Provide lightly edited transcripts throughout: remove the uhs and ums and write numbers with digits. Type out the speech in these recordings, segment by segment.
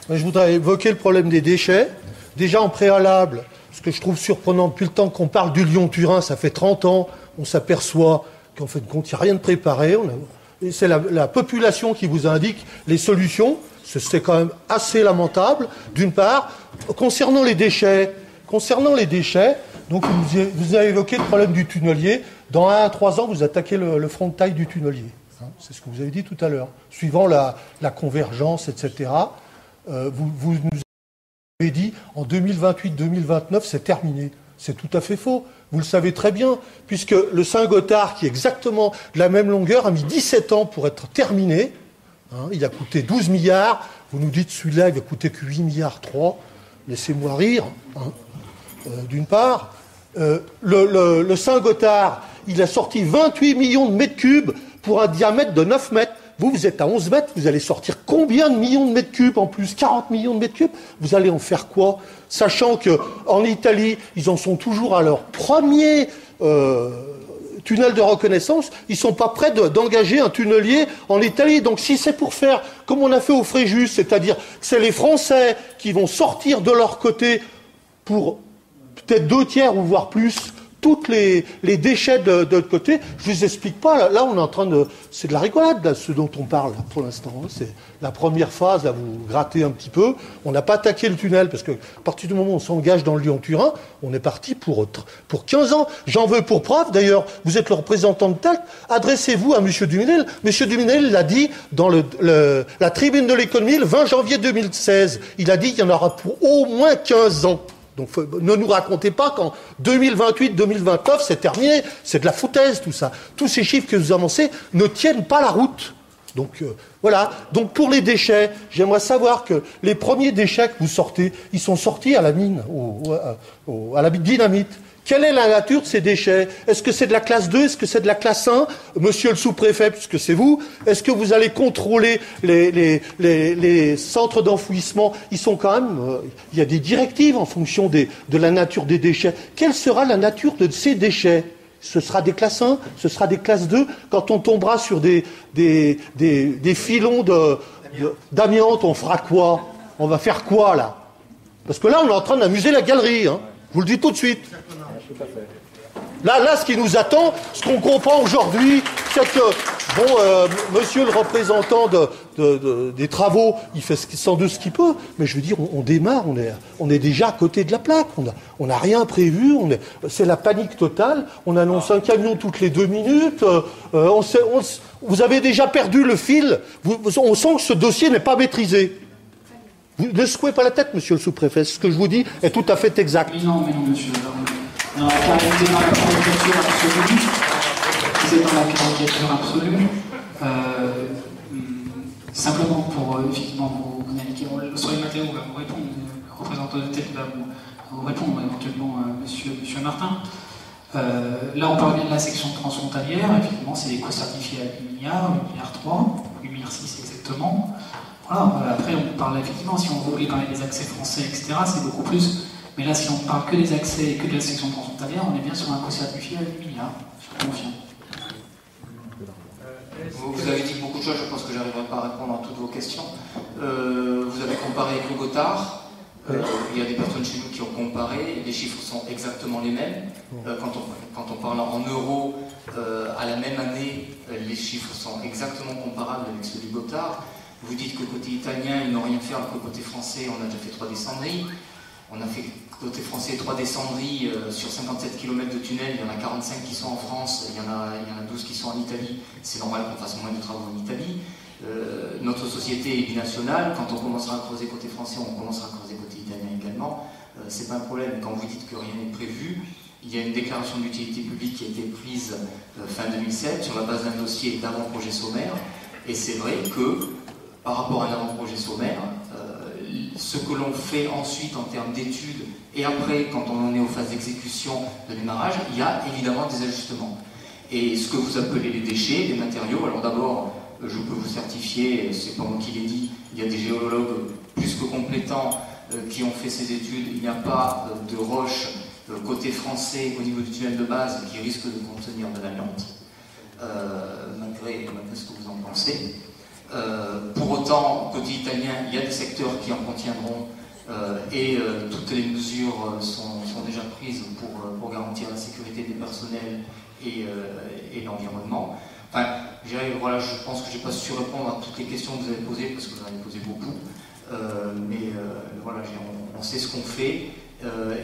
Je voudrais évoquer le problème des déchets. Déjà en préalable, ce que je trouve surprenant, depuis le temps qu'on parle du Lyon-Turin, ça fait 30 ans, on s'aperçoit qu'en fait, il n'y a rien de préparé. C'est la population qui vous indique les solutions. C'est quand même assez lamentable, d'une part. Concernant les déchets, donc vous avez évoqué le problème du tunnelier. Dans 1 à 3 ans, vous attaquez le front de taille du tunnelier. C'est ce que vous avez dit tout à l'heure. Suivant la convergence, etc., vous nous avez dit en 2028-2029, c'est terminé. C'est tout à fait faux. Vous le savez très bien, puisque le Saint-Gothard, qui est exactement de la même longueur, a mis 17 ans pour être terminé. Il a coûté 12 milliards. Vous nous dites celui-là, il va coûter que 8 milliards 3. Laissez-moi rire, d'une part. Le Saint-Gothard, il a sorti 28 millions de mètres cubes pour un diamètre de 9 mètres. Vous êtes à 11 mètres, vous allez sortir combien de millions de mètres cubes en plus? 40 millions de mètres cubes? Vous allez en faire quoi? Sachant qu'en Italie, ils en sont toujours à leur premier tunnel de reconnaissance, ils ne sont pas prêts d'engager un tunnelier en Italie. Donc si c'est pour faire comme on a fait au Fréjus, c'est-à-dire que c'est les Français qui vont sortir de leur côté pour peut-être 2 tiers ou voire plus, toutes les déchets de l'autre côté, je ne vous explique pas. Là, on est en train de... C'est de la rigolade, là, ce dont on parle là, pour l'instant. C'est la première phase, là, vous grattez un petit peu. On n'a pas attaqué le tunnel, parce qu'à partir du moment où on s'engage dans le Lyon-Turin, on est parti pour 15 ans. J'en veux pour preuve, d'ailleurs, vous êtes le représentant de TALT, adressez-vous à M. Duminel. M. Duminel l'a dit dans la tribune de l'économie le 20 janvier 2016. Il a dit qu'il y en aura pour au moins 15 ans. Donc ne nous racontez pas qu'en 2028-2029, c'est terminé. C'est de la foutaise, tout ça. Tous ces chiffres que vous avancez ne tiennent pas la route. Donc voilà. Donc pour les déchets, j'aimerais savoir que les premiers déchets que vous sortez, ils sont sortis à la mine, à la dynamite. Quelle est la nature de ces déchets? Est-ce que c'est de la classe 2? Est-ce que c'est de la classe 1? Monsieur le sous-préfet, puisque c'est vous, est-ce que vous allez contrôler les centres d'enfouissement? Ils sont quand même... il y a des directives en fonction de la nature des déchets. Quelle sera la nature de ces déchets? Ce sera des classes 1? Ce sera des classes 2? Quand on tombera sur des filons d'amiante, on fera quoi? On va faire quoi, là? Parce que là, on est en train d'amuser la galerie, hein. Je vous le dis tout de suite. Là, ce qui nous attend, ce qu'on comprend aujourd'hui, c'est que, monsieur le représentant des travaux, il fait sans doute ce qu'il peut, mais je veux dire, on démarre, on est déjà à côté de la plaque, on n'a rien prévu, c'est la panique totale, on annonce un camion toutes les 2 minutes, vous avez déjà perdu le fil, on sent que ce dossier n'est pas maîtrisé. Vous ne secouez pas la tête, monsieur le sous-préfet, ce que je vous dis est tout à fait exact. Mais non, monsieur. Non, vous êtes dans la caricature absolue. Vous êtes dans la caricature absolue. Simplement pour effectivement vous indiquer, sur les matériaux, on va vous répondre, le représentant de tête va vous répondre éventuellement, monsieur Martin. Là, on parle bien de la section transfrontalière. Effectivement, c'est éco-certifié à 8 milliards, 8 milliards 3, 8 milliards 6 exactement. Voilà, après, on parle effectivement, si on voulait parler des accès français, etc., c'est beaucoup plus. Mais là, si on parle que des accès et que de la section transfrontalière, on est bien sur un co-certifié à 8 milliards. Je confirme. Vous avez dit beaucoup de choses, je pense que je n'arriverai pas à répondre à toutes vos questions. Vous avez comparé avec le Gothard. Il y a des personnes chez nous qui ont comparé. Les chiffres sont exactement les mêmes. Quand on parle en euros, à la même année, les chiffres sont exactement comparables avec ceux du Gothard. Vous dites que côté italien, ils n'ont rien fait, alors que côté français, on a déjà fait 3 descendries. On a fait côté français 3 descendries sur 57 km de tunnel. Il y en a 45 qui sont en France, il y en a 12 qui sont en Italie. C'est normal qu'on fasse moins de travaux en Italie. Notre société est binationale. Quand on commencera à creuser côté français, on commencera à creuser côté italien également. C'est pas un problème. Quand vous dites que rien n'est prévu, il y a une déclaration d'utilité publique qui a été prise fin 2007 sur la base d'un dossier d'avant-projet sommaire. Et c'est vrai que par rapport à un avant-projet sommaire, ce que l'on fait ensuite en termes d'études et après, quand on en est aux phases d'exécution, de démarrage, il y a évidemment des ajustements. Et ce que vous appelez les déchets, les matériaux, alors d'abord, je peux vous certifier, c'est pas moi qui l'ai dit, il y a des géologues plus que compétents qui ont fait ces études. Il n'y a pas de roche côté français au niveau du tunnel de base qui risque de contenir de l'amiante, malgré ce que vous en pensez. Pour autant, côté italien, il y a des secteurs qui en contiendront et toutes les mesures sont déjà prises pour garantir la sécurité des personnels et l'environnement. Enfin, voilà, je pense que je n'ai pas su répondre à toutes les questions que vous avez posées, parce que vous en avez posé beaucoup. Voilà, on sait ce qu'on fait.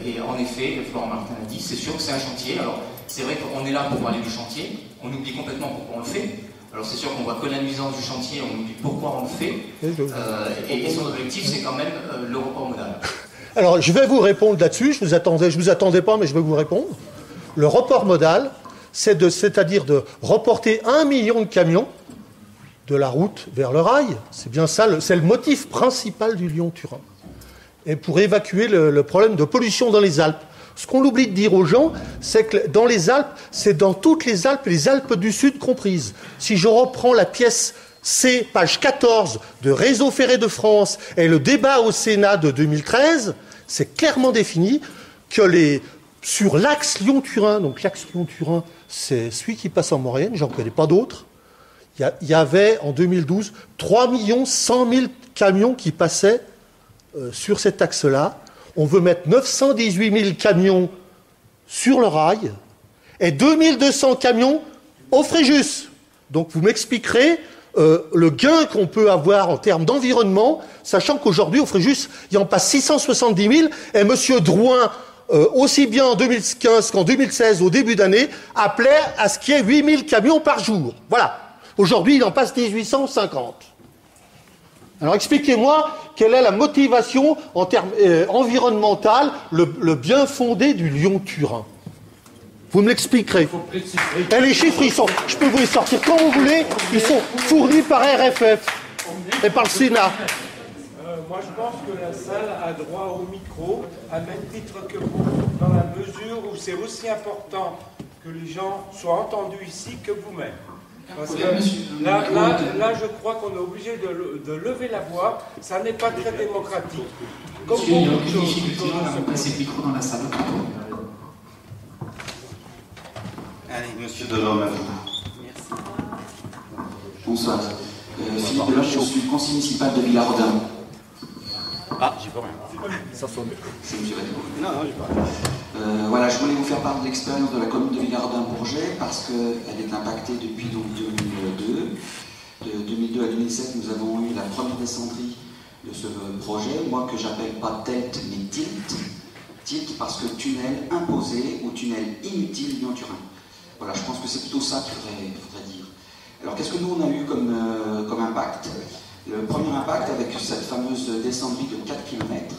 Et en effet, Florent Martin l'a dit, c'est sûr que c'est un chantier. Alors, c'est vrai qu'on est là pour parler du chantier. On oublie complètement pourquoi on le fait. Alors, c'est sûr qu'on voit que la nuisance du chantier, on oublie pourquoi on le fait. Et son objectif, c'est quand même le report modal. Alors, je vais vous répondre là-dessus. Je vous attendais pas, mais je vais vous répondre. Le report modal, c'est-à-dire de reporter 1 million de camions de la route vers le rail. C'est bien ça, c'est le motif principal du Lyon-Turin. Et pour évacuer le problème de pollution dans les Alpes. Ce qu'on oublie de dire aux gens, c'est que dans les Alpes, c'est dans toutes les Alpes, les Alpes du Sud comprises. Si je reprends la pièce C, page 14 de Réseau ferré de France et le débat au Sénat de 2013, c'est clairement défini que sur l'axe Lyon-Turin, donc l'axe Lyon-Turin, c'est celui qui passe en moyenne, j'en connais pas d'autres, il y avait en 2012 3 100 000 camions qui passaient sur cet axe-là. On veut mettre 918 000 camions sur le rail et 2200 camions au Fréjus. Donc vous m'expliquerez le gain qu'on peut avoir en termes d'environnement, sachant qu'aujourd'hui au Fréjus, il en passe 670 000 et M. Drouin, aussi bien en 2015 qu'en 2016, au début d'année, appelait à ce qu'il y ait 8 000 camions par jour. Voilà. Aujourd'hui, il en passe 1850. Alors expliquez-moi quelle est la motivation en termes environnemental, le bien fondé du Lyon-Turin. Vous me l'expliquerez. Et les chiffres, je peux vous les sortir quand vous voulez, ils sont fournis par RFF et par le Sénat. Moi, je pense que la salle a droit au micro, à même titre que vous, dans la mesure où c'est aussi important que les gens soient entendus ici que vous-même. Parce que là, je crois qu'on est obligé de lever la voix. Ça n'est pas très démocratique. Comme il y a aucune difficulté à placer le micro dans la salle. Allez, monsieur Delorme, à vous. Merci. Bonsoir. Philippe Deloche, je suis conseiller municipal de Villarodin. Ah, j'y peux rien. Ça sonne. C'est monsieur Redon. Non, j'y peux rien. Voilà, je voulais vous faire part de l'expérience de la commune de Villarodin-Bourget parce qu'elle est impactée depuis donc 2002. De 2002 à 2007, nous avons eu la première descendrie de ce projet, moi que j'appelle pas TELT mais TILT. TILT parce que tunnel imposé ou tunnel inutile Lyon-Turin. Voilà, je pense que c'est plutôt ça qu'il faudrait dire. Alors qu'est-ce que nous on a eu comme impact? Le premier impact avec cette fameuse descendrie de 4 km,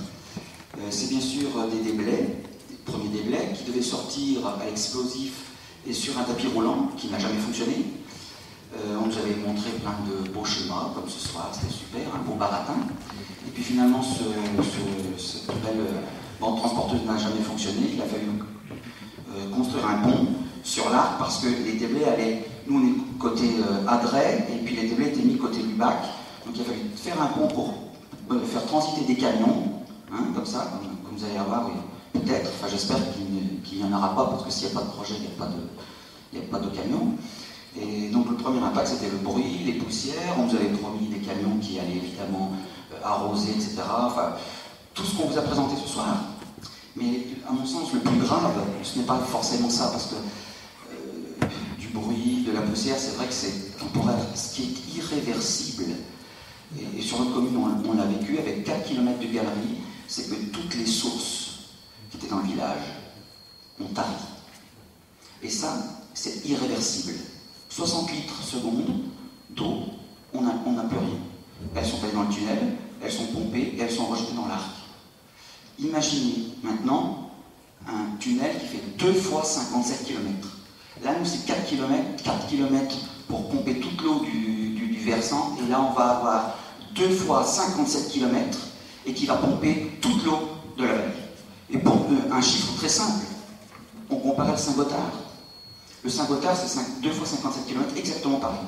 c'est bien sûr des déblais, des premiers déblais qui devaient sortir à l'explosif et sur un tapis roulant qui n'a jamais fonctionné. On nous avait montré plein de beaux schémas comme ce soir, c'était super, un beau baratin. Et puis finalement cette belle bande transporteuse n'a jamais fonctionné, il a fallu construire un pont sur l'arc parce que les déblais allaient, nous on est côté Adret et puis les déblais étaient mis côté Lubac. Donc il a fallu faire un pont pour faire transiter des camions, hein, comme ça, comme vous allez avoir, oui, peut-être, enfin j'espère qu'il n'y en aura pas, parce que s'il n'y a pas de projet, il n'y a pas de camions. Et donc le premier impact c'était le bruit, les poussières, on nous avait promis des camions qui allaient évidemment arroser, etc. Enfin, tout ce qu'on vous a présenté ce soir. Mais à mon sens, le plus grave, ce n'est pas forcément ça, parce que du bruit, de la poussière, c'est vrai que c'est temporaire. Ce qui est irréversible, et sur notre commune, on l'a vécu avec 4 km de galerie, c'est que toutes les sources qui étaient dans le village ont tari. Et ça, c'est irréversible. 60 litres seconde d'eau, on n'a plus rien. Elles sont allées dans le tunnel, elles sont pompées et elles sont rejetées dans l'arc. Imaginez maintenant un tunnel qui fait 2 fois 57 km. Là, nous, c'est 4 km pour pomper toute l'eau du versant, et là, on va avoir 2 fois 57 km et qui va pomper toute l'eau de la vallée. Et pour un chiffre très simple, on comparait le Saint-Gothard. Le Saint-Gothard, c'est 2 fois 57 km, exactement pareil.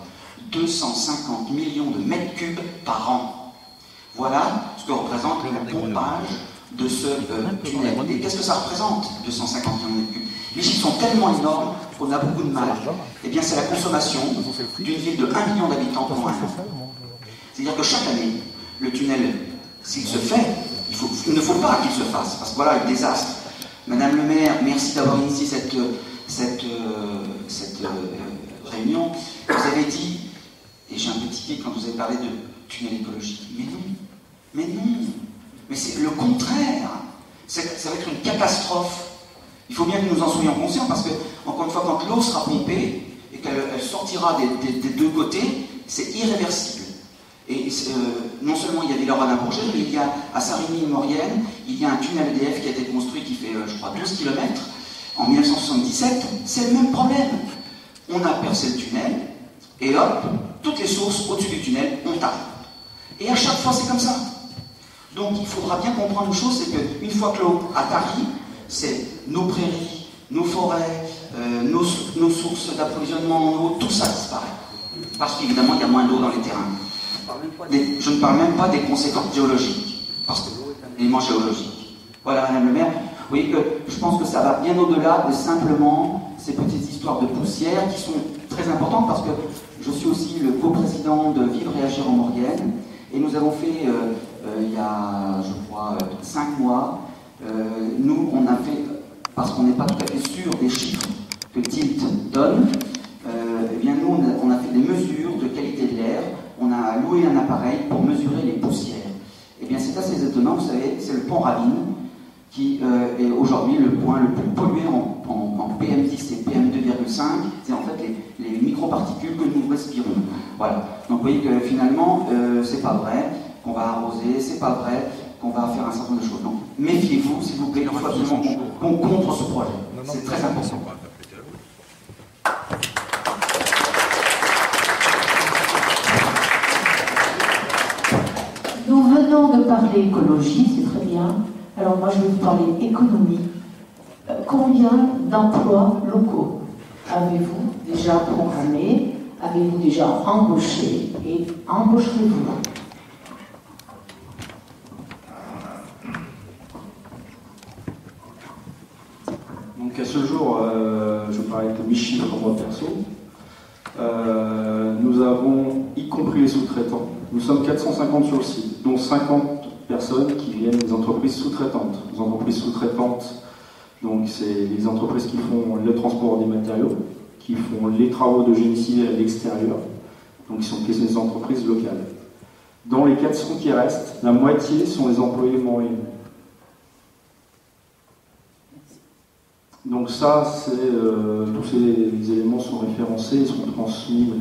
250 millions de mètres cubes par an. Voilà ce que représente le pompage de ce tunnel. Et qu'est-ce que ça représente, 250 millions de mètres cubes? Les chiffres sont tellement énormes qu'on a beaucoup de mal. Eh bien, c'est la consommation d'une ville de 1 million d'habitants pendant un an. C'est-à-dire que chaque année, le tunnel, s'il se fait, il ne faut pas qu'il se fasse, parce que voilà, le désastre. Madame le maire, merci d'avoir initié cette réunion. Vous avez dit, et j'ai un peu tiqué quand vous avez parlé de tunnel écologique, mais c'est le contraire. Ça va être une catastrophe. Il faut bien que nous en soyons conscients, parce que, encore une fois, quand l'eau sera pompée, et qu'elle sortira des deux côtés, c'est irréversible. Et non seulement il y a Villeurbanne-Bourget, mais il y a à Sarigny-Maurienne, il y a un tunnel EDF qui a été construit qui fait, je crois, 12 km en 1977. C'est le même problème. On a percé le tunnel, et hop, toutes les sources au-dessus du tunnel, on tape. Et à chaque fois, c'est comme ça. Donc il faudra bien comprendre une chose, c'est qu'une fois que l'eau a tari, c'est nos prairies, nos forêts, nos sources d'approvisionnement en eau, tout ça disparaît. Parce qu'évidemment, il y a moins d'eau dans les terrains. Je ne parle même pas des conséquences géologiques, parce que l'élément géologique. Voilà, Madame le maire, vous voyez que je pense que ça va bien au-delà de simplement ces petites histoires de poussière qui sont très importantes, parce que je suis aussi le coprésident de Vivre et Agir en Maurienne, et nous avons fait, il y a, je crois, 5 mois, nous, on a fait, parce qu'on n'est pas tout à fait sûr des chiffres que TILT donne, eh bien nous, on a fait des mesures de qualité de l'air. On a loué un appareil pour mesurer les poussières. Eh bien, c'est assez étonnant, vous savez, c'est le pont Ravine qui est aujourd'hui le point le plus pollué en PM10 et PM2,5. C'est en fait les microparticules que nous respirons. Voilà. Donc, vous voyez que finalement, c'est pas vrai qu'on va arroser, c'est pas vrai qu'on va faire un certain nombre de choses. Donc, méfiez-vous, s'il vous plaît, il faut absolument qu'on contre ce projet. C'est très important. Nous venons de parler écologie, c'est très bien. Alors moi je vais vous parler économie. Combien d'emplois locaux avez-vous déjà programmés? Avez-vous déjà embauché? Et embaucherez-vous? Donc à ce jour, je parlais de 8 chiffres moi perso. Nous avons, y compris les sous-traitants, nous sommes 450 sur le site, dont 50 personnes qui viennent des entreprises sous-traitantes. Les entreprises sous-traitantes, donc c'est les entreprises qui font le transport des matériaux, qui font les travaux de génie civil à l'extérieur, donc qui sont des entreprises locales. Dans les 400 qui restent, la moitié sont les employés moyens. Donc ça, tous ces éléments sont référencés et sont transmis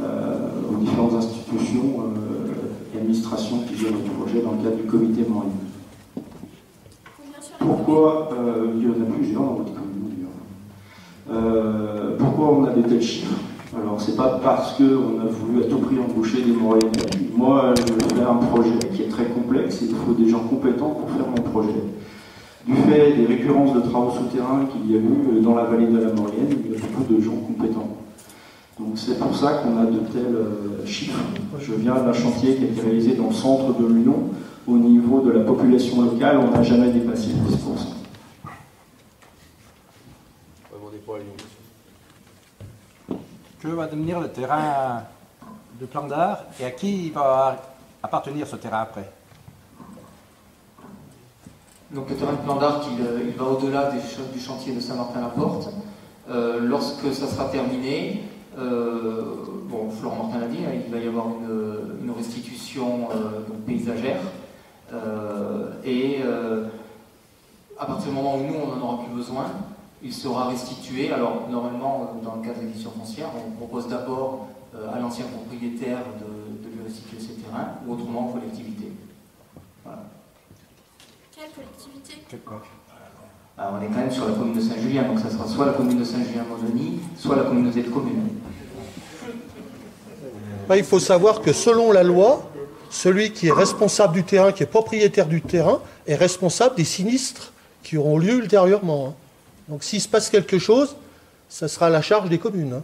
aux différentes institutions et administrations qui gèrent le projet dans le cadre du comité moyen. Pourquoi, il y en a plusieurs dans votre commune, pourquoi on a des tels chiffres? Alors c'est pas parce qu'on a voulu à tout prix embaucher des moyens. Moi, je fais un projet qui est très complexe et il faut des gens compétents pour faire mon projet. Du fait des récurrences de travaux souterrains qu'il y a eu dans la vallée de la Maurienne, il y a beaucoup de gens compétents. Donc c'est pour ça qu'on a de tels chiffres. Je viens d'un chantier qui a été réalisé dans le centre de Lyon. Au niveau de la population locale, on n'a jamais dépassé 10%. Que va devenir le terrain de plan d'art et à qui va appartenir ce terrain après? Donc le terrain de plan d'art, il va au-delà du chantier de Saint-Martin-la-Porte. Lorsque ça sera terminé, Florent Martin l'a dit, il va y avoir une restitution paysagère. À partir du moment où nous, on n'en aura plus besoin, il sera restitué. Alors normalement, dans le cadre de l'édition foncière, on propose d'abord à l'ancien propriétaire de lui restituer ses terrains, ou autrement en collectivité. Voilà. Quelle collectivité? Alors, on est quand même sur la commune de Saint-Julien, donc ça sera soit la commune de Saint-Julien-Mondony, soit la communauté de communes. Il faut savoir que selon la loi, celui qui est responsable du terrain, qui est propriétaire du terrain, est responsable des sinistres qui auront lieu ultérieurement. Donc s'il se passe quelque chose, ça sera à la charge des communes.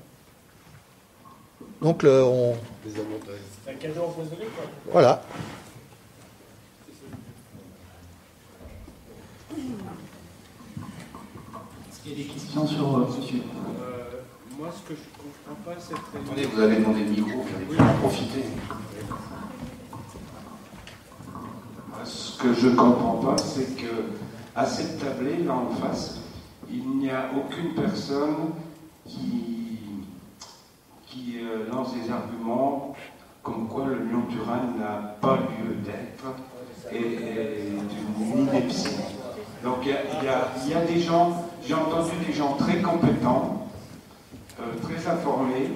Donc on... C'est un cadeau empoisonné, quoi. Voilà. Est-ce qu'il y a des questions sur monsieur? Moi, ce que je ne comprends pas, c'est... Attendez, vous avez demandé le micro, vous allez en profiter. que je ne comprends pas, c'est qu'à cette tablée, là en face, il n'y a aucune personne qui lance des arguments comme quoi le Lyon-Turin n'a pas lieu d'être et d'une ineptie. Donc il y a des gens, j'ai entendu des gens très compétents, très informés,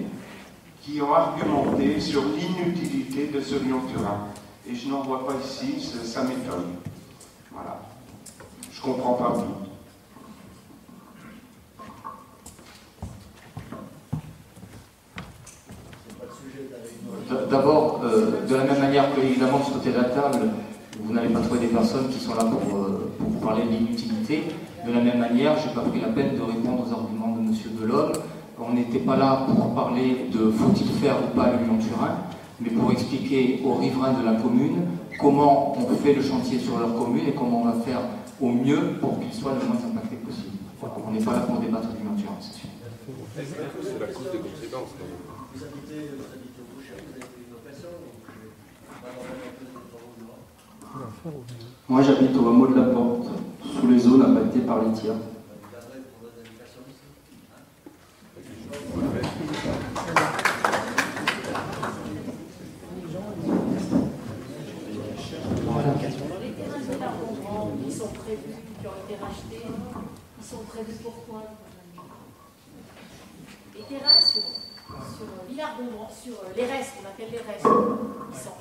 qui ont argumenté sur l'inutilité de ce Lyon-Turin. Et je n'en vois pas ici, ça m'étonne. Voilà. Je ne comprends pas tout. D'abord, de la même manière que, évidemment, de ce côté de la table, vous n'avez pas trouvé des personnes qui sont là pour vous parler de l'inutilité. De la même manière, je n'ai pas pris la peine de répondre aux arguments de M. Delhomme. On n'était pas là pour parler de faut-il faire ou pas le Lyon-Turin, mais pour expliquer aux riverains de la commune comment on fait le chantier sur leur commune et comment on va faire au mieux pour qu'il soit le moins impacté possible. Voilà, on n'est pas là pour débattre du Lyon-Turin, c'est sûr. C'est la cause des conséquences. Vous habitez au Boucher, vous avez une location, donc Moi j'habite au hameau de la Porte, sous les zones impactées par les tirs. Les terrains de l'Argongrand, ils sont prévus, qui ont été rachetés, ils sont prévus pourquoi? Les terrains sur Villard-Bongrand, sur les restes, on appelle les restes, ils sont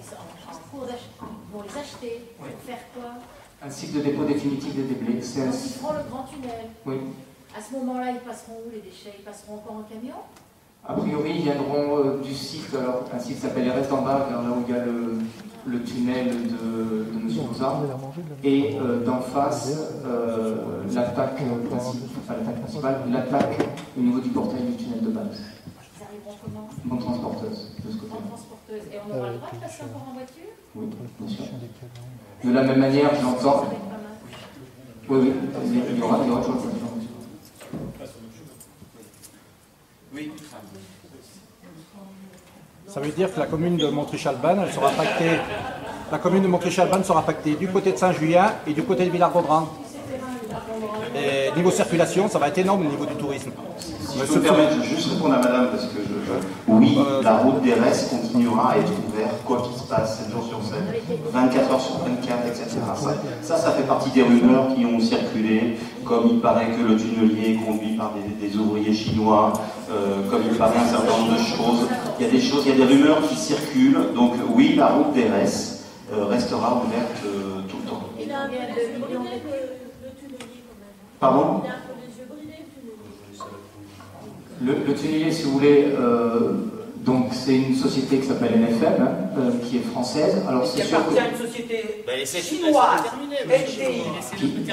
en cours d'achat. Ils vont les acheter, pour faire quoi? Un site de dépôt définitif des déblais. Donc ils feront le grand tunnel. Oui. À ce moment-là, ils passeront où les déchets? Ils passeront encore en camion? A priori, ils viendront du site, alors un site s'appelle les Restes en bas, vers là où il y a le tunnel de M. Bouza, et d'en face, l'attaque principale, l'attaque au niveau du portail du tunnel de base. Ils arriveront comment? Bonne transporteuse, de ce côté. En transporteuse. Et on aura le droit de passer encore en voiture? Oui, bien sûr. De la même manière, j'entends. Oui, il y aura toujours le voiture. Oui. Ça veut dire que la commune de Montrichalban, elle sera pactée. La commune de Montrichalban sera pactée du côté de Saint-Julien et du côté de Villard-Gondran. Et niveau circulation, ça va être énorme au niveau du tourisme. Si je peux me permettre, juste répondre à madame, parce que oui, la route des restes continuera à être ouverte, quoi qu'il se passe, 7 jours sur 7, 24 heures sur 24, etc. Ça fait partie des rumeurs qui ont circulé, comme il paraît que le tunnelier est conduit par des ouvriers chinois, comme il paraît un certain nombre de choses. Il y a des rumeurs qui circulent, donc oui, la route des restes restera ouverte tout le temps. Il a un peu les yeux brûlés, le tunnelier, quand même. Pardon? Il a un peu les yeux brûlés, le tunnelier. Le tunnelier, si vous voulez, donc c'est une société qui s'appelle NFM, qui est française. Alors c'est sûr appartient à une société chinoise, LTI.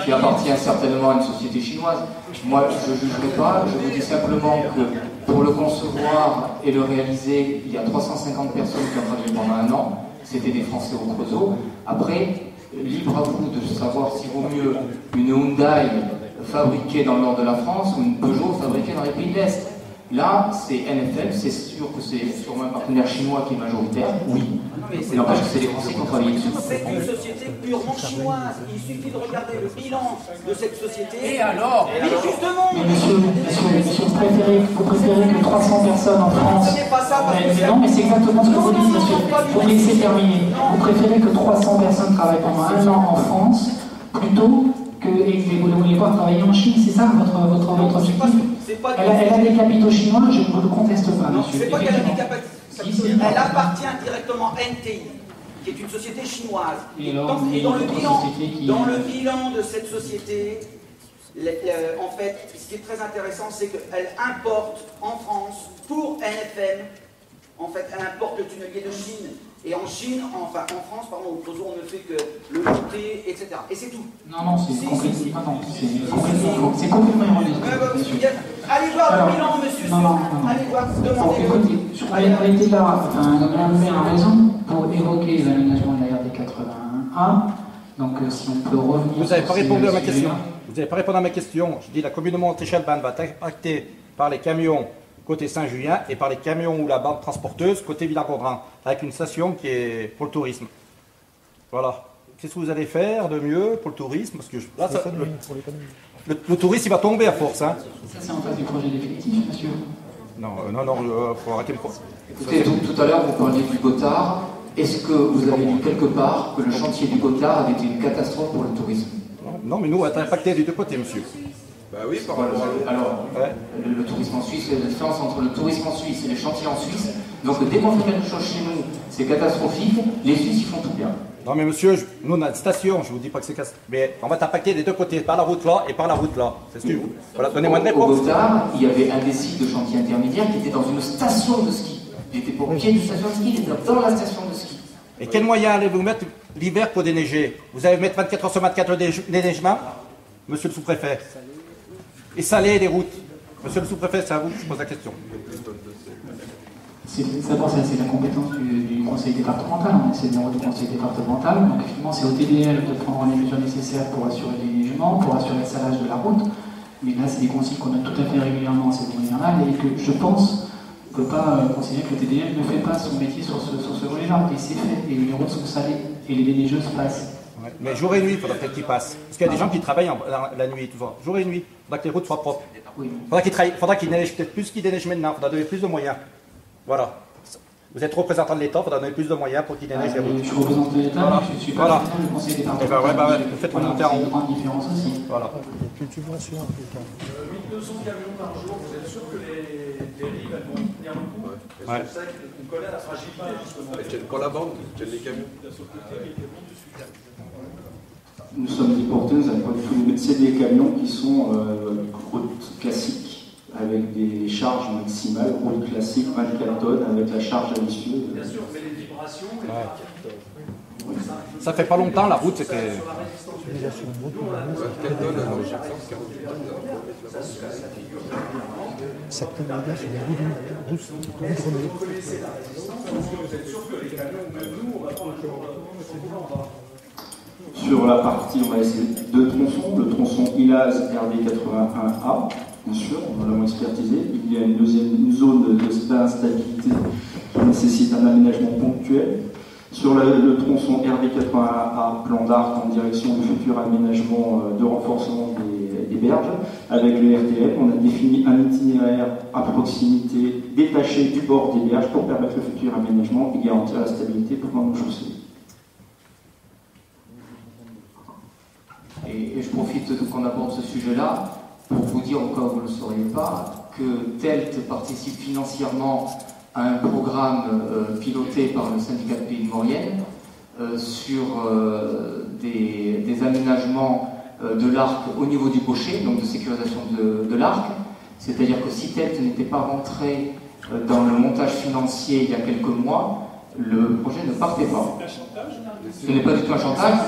Qui appartient certainement à une société chinoise. Moi, je ne jugerai pas. Je vous dis simplement que pour le concevoir et le réaliser, il y a 350 personnes qui ont travaillé pendant un an. C'était des Français au Creusot. Après, libre à vous de savoir s'il vaut mieux une Hyundai fabriquée dans le nord de la France ou une Peugeot fabriquée dans les pays de l'Est. Là, c'est NFM, c'est sûr que c'est sûrement un partenaire chinois qui est majoritaire, oui. Il n'empêche que c'est les Français qui ont travaillé dessus. C'est une société purement chinoise. Il suffit de regarder le bilan de cette société. Et alors? Mais justement. Mais monsieur, vous préférez que 300 personnes en France. Ce n'est pas ça, parce que Non, mais c'est exactement ce que vous dites, monsieur. Vous me laissez terminer. Vous préférez que 300 personnes travaillent pendant un an en France plutôt que vous ne vouliez pas travailler en Chine, c'est ça votre objectif? Elle a des capitaux chinois, je ne vous le conteste pas, Non, monsieur. c'est pas qu'elle a des capitaux. Elle appartient directement à NTI, qui est une société chinoise. Et dans le bilan de cette société, en fait, ce qui est très intéressant, c'est qu'elle importe en France, pour NFM, en fait, elle importe le tunnelier de Chine. Et en Chine, enfin en France, pardon, au Creusot, on ne fait que le monter, etc. Et c'est tout. Non, c'est complètement erroné. Allez voir le bilan, monsieur. Allez voir, demandez-le. Écoutez, elle était là, Mme le maire a raison pour évoquer l'aménagement de la RD 81A. Donc si on peut revenir. Vous n'avez pas répondu à ma question. Vous n'avez pas répondu à ma question. Je dis la commune de Montrichalban va être impactée par les camions côté Saint-Julien et par les camions ou la bande transporteuse côté Villard-Gondran, avec une station qui est pour le tourisme. Voilà. qu'est-ce que vous allez faire de mieux pour le tourisme? Parce que là, le tourisme, il va tomber à force. Hein. Ça, c'est en face du projet définitif, monsieur. Non, faut arrêter le projet. Écoutez, tout à l'heure, vous parliez du Gothard. Est-ce que vous avez lu quelque part que le chantier du Gothard avait été une catastrophe pour le tourisme? Non, mais nous, on va être impactés des deux côtés, monsieur. Bah oui, par rapport à l'autre. Alors, le tourisme en Suisse, la différence entre le tourisme en Suisse et les chantiers en Suisse. Donc, dès qu'on fait quelque chose chez nous, c'est catastrophique. Les Suisses, ils font tout bien. Non, mais monsieur, nous, on a une station, je vous dis pas que c'est casse. Mais on va t'impacter des deux côtés, par la route là et par la route là. C'est ce que vous. Voilà, donnez-moi une réponse. Au Gothard, il y avait un des sites de chantier intermédiaire qui était dans une station de ski. Il n'était pas au pied d'une station de ski, il était dans la station de ski. Et quels moyens allez-vous mettre l'hiver pour déneiger? Vous allez mettre 24 heures sur 24 de déneigement, monsieur le sous-préfet? Et saler les routes? Monsieur le sous-préfet, c'est à vous que je pose la question. D'abord, c'est la compétence du conseil départemental. On essaie de dire au conseil départemental. Donc, effectivement, c'est au TDL de prendre les mesures nécessaires pour assurer le déneigement, pour assurer le salage de la route. Mais là, c'est des consignes qu'on a tout à fait régulièrement en saison hivernale et que je pense on ne peut pas considérer que le TDL ne fait pas son métier sur ce volet-là. Et c'est fait. Et les routes sont salées et les déneigeuses passent. Ouais. Mais jour et nuit, il faudra peut-être qu'ils passent. Parce qu'il y a des gens qui travaillent la nuit, tout ça. Jour et nuit, il faudra que les routes soient propres. Il faudra qu'ils neigent peut-être plus qu'ils déneigent maintenant. Il faudra donner plus de moyens. Voilà. Vous êtes représentant de l'État, il faudra donner plus de moyens pour qu'ils déneigent les routes. Je suis représentant de l'État, mais je ne suis pas représentant du conseil départemental. Vous faites monter en haut. C'est une grande différence aussi. Voilà. Une subvention en tout cas. 1200 camions par jour, vous êtes sûr que les rives elles vont tenir le coup? Parce que c'est vrai qu'on connaît la fragilité justement. Elles tiennent pas la bande, elles tiennent les camions. Nous sommes des porteurs, nous n'avons pas du tout les métiers des camions qui sont routes classiques, avec des charges maximales, route classique 24 tonnes, avec la charge à l'issue. Bien sûr, mais les vibrations, Ça fait pas longtemps, la route, c'était... 24 tonnes, alors j'ai 148 tonnes. Ça peut m'aider sur les goudronnés. vous connaissez la résistance, parce que vous êtes sûr que les camions, même nous, on va pas Sur la partie, on va essayer deux tronçons. Le tronçon ILAZ-RD81A, bien sûr, on va l'avoir expertisé. Il y a une zone d'instabilité qui nécessite un aménagement ponctuel. Sur le tronçon RD81A, plan d'Arc en direction du futur aménagement de renforcement des berges, avec le RTM, on a défini un itinéraire à proximité détaché du bord des berges pour permettre le futur aménagement et garantir la stabilité pour nos chaussées. Et je profite qu'on aborde ce sujet-là pour vous dire, au cas où vous ne le sauriez pas, que TELT participe financièrement à un programme piloté par le syndicat de Pays de Maurienne sur des aménagements de l'arc au niveau du gaucher, donc de sécurisation de l'arc. C'est-à-dire que si TELT n'était pas rentré dans le montage financier il y a quelques mois, le projet ne partait pas. Ce n'est pas du tout un chantage.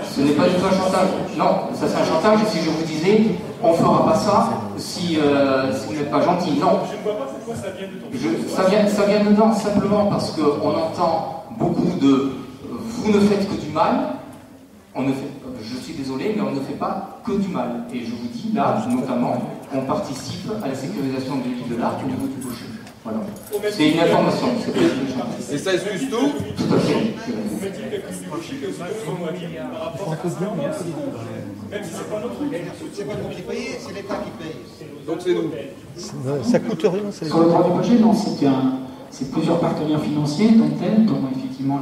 Ce n'est pas du tout un chantage. Non, ça c'est un chantage. Et si je vous disais, on ne fera pas ça si vous n'êtes pas gentil. Non. Je ne vois pas pourquoi ça vient de Ça vient dedans simplement parce qu'on entend beaucoup de vous ne faites que du mal. Je suis désolé, mais on ne fait pas que du mal. Et je vous dis là, notamment, on participe à la sécurisation de l'île de l'Arc au niveau du gaucher. Voilà. C'est une information. Et ça excuse tout? Tout à fait. Vous mettez le calcul du gaucher que votre moitié par rapport à ce qu'on même si c'est pas notre truc. C'est pas nous qui payons, c'est l'État qui paye. Donc c'est nous. Ça coûte rien. Sur le droit du projet, non, c'est plusieurs partenaires financiers, dont elle, dont effectivement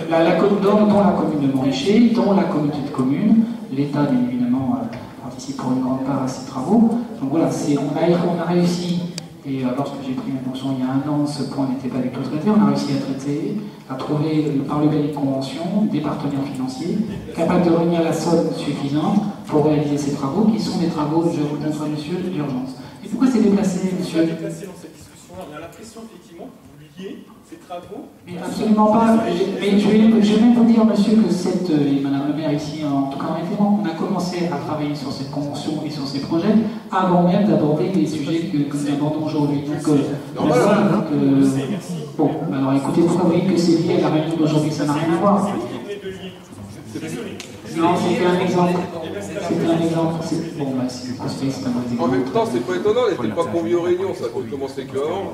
la commune de Montricher, dont la communauté de communes, l'État bien évidemment participe pour une grande part à ces travaux. Donc voilà, on a réussi, et lorsque j'ai pris mes fonctions il y a 1 an, ce point n'était pas du tout traité, on a réussi à traiter, à trouver par le biais de convention des partenaires financiers capables de réunir la somme suffisante pour réaliser ces travaux, qui sont des travaux, je vous le montre monsieur, d'urgence. Et pourquoi c'est déplacé, monsieur? On a déplacé dans cette discussion-là, on a l'impression effectivement que vous liez ces travaux. Mais absolument pas. Mais je vais même vous dire, monsieur, que et madame le maire ici, en tout cas en référent, on a commencé à travailler sur cette convention et sur ces projets avant même d'aborder les sujets que nous abordons aujourd'hui. Bon, alors écoutez, pourquoi vous dites que c'est lié à la réunion d'aujourd'hui? Ça n'a rien à voir. Non, c'était un exemple. C'était un exemple. Bon, bah, c'est un mauvais exemple. En même temps, c'est pas étonnant, elle n'était pas conviée aux réunions, ça a pu commencer qu'avant.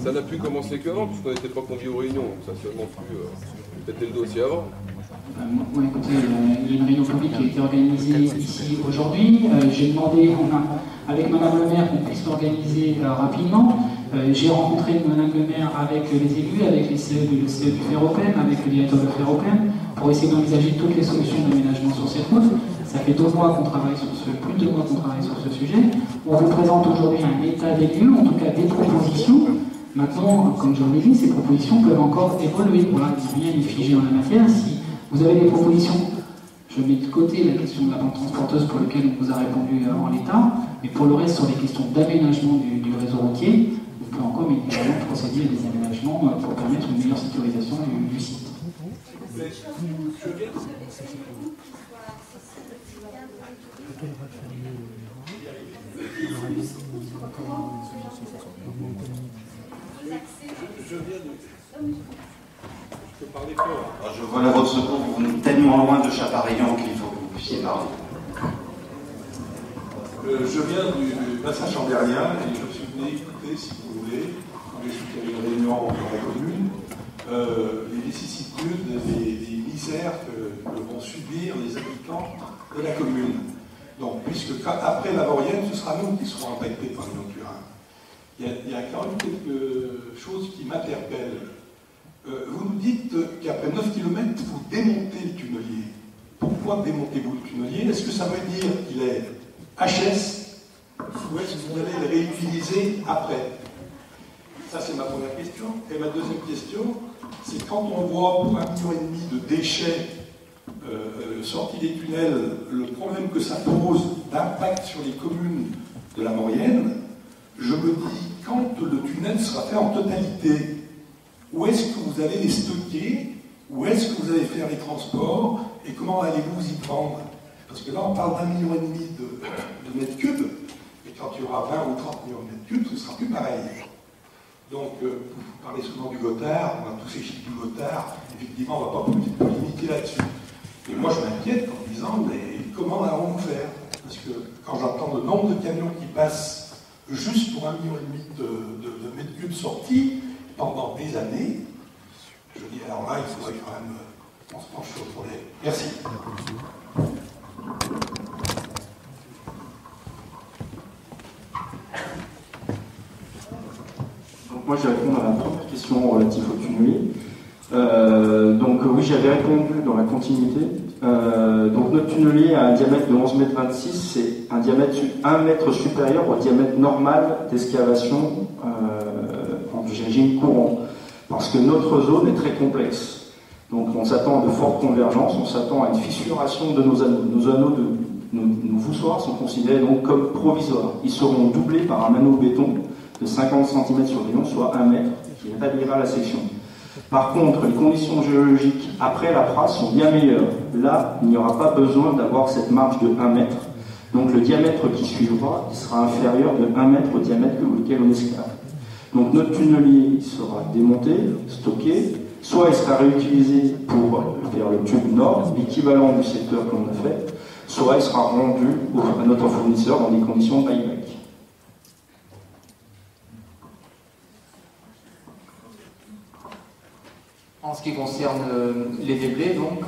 Ça n'a pu commencer qu'avant, puisqu'on n'était pas conviés aux réunions, donc ça a seulement pu peut-être le dossier avant. Écoutez, il y a une réunion publique qui a été organisée ici aujourd'hui. J'ai demandé avec Madame le maire qu'on puisse l'organiser rapidement. J'ai rencontré Madame le maire avec les élus, avec le CE du Ferropem, avec le directeur de Ferropem, pour essayer d'envisager toutes les solutions d'aménagement sur cette route. Ça fait 2 mois qu'on travaille sur plus de 2 mois qu'on travaille sur ce sujet. On vous présente aujourd'hui un état des lieux, en tout cas des propositions. Maintenant, comme je vous l'ai dit, ces propositions peuvent encore évoluer. Voilà, rien n'est figé en la matière. Si vous avez des propositions, je mets de côté la question de la banque transporteuse pour laquelle on vous a répondu en l'état, mais pour le reste, sur les questions d'aménagement du réseau routier, vous pouvez encore évidemment procéder à des aménagements pour permettre une meilleure sécurisation du site. Je vois la votre secours, vous venez tellement loin de Chapareillan qu'il faut que vous puissiez parler. Je viens du bassin chambérien et je suis venu écouter, si vous voulez, quand j'ai su qu'il y avait une réunion dans la commune, les vicissitudes, les misères que vont subir les habitants de la commune. Donc, puisque après la Maurienne, ce sera nous qui serons impactés par les Turin. Il y a quand même quelque chose qui m'interpelle. Vous nous dites qu'après 9 km, vous démontez le tunnelier. Pourquoi démontez-vous le tunnelier? Est-ce que ça veut dire qu'il est HS ou est-ce que vous allez le réutiliser après? Ça, c'est ma première question. Et ma deuxième question, c'est quand on voit pour 1,5 million de déchets sortis des tunnels, le problème que ça pose d'impact sur les communes de la Maurienne, je me dis, quand le tunnel sera fait en totalité, où est-ce que vous allez les stocker? Où est-ce que vous allez faire les transports? Et comment allez-vous vous y prendre? Parce que là, on parle d'1,5 million de mètres cubes, et quand il y aura 20 ou 30 millions de mètres cubes, ce ne sera plus pareil. Donc, vous parlez souvent du Gothard, on a tous ces chiffres du Gothard, effectivement, on ne va pas limiter là-dessus. Et moi, je m'inquiète en me disant, mais comment allons-nous faire? Parce que quand j'entends le nombre de camions qui passent juste pour 1,5 million de mètres cubes sortis, pendant des années, je dis alors là, il faudrait quand même qu'on se penche sur le problème. Merci. Donc moi je vais répondre à la première question relative au tunnelier. Oui, j'avais répondu dans la continuité. Donc notre tunnelier a un diamètre de 11,26 m, c'est un diamètre 1 mètre supérieur au diamètre normal d'excavation du régime courant, parce que notre zone est très complexe. Donc on s'attend à de fortes convergences, on s'attend à une fissuration de nos anneaux. Nos anneaux nos voussoirs sont considérés donc comme provisoires. Ils seront doublés par un anneau béton de 50 cm sur rayon, soit 1 mètre, qui établira la section. Par contre, les conditions géologiques après la Pras sont bien meilleures. Là, il n'y aura pas besoin d'avoir cette marge de 1 mètre. Donc le diamètre qui suivra, il sera inférieur de 1 mètre au diamètre auquel on esclave. Donc notre tunnelier il sera démonté, stocké, soit il sera réutilisé pour faire le tube nord, l'équivalent du secteur que l'on a fait, soit il sera rendu à notre fournisseur dans des conditions de buyback. En ce qui concerne les déblais, donc,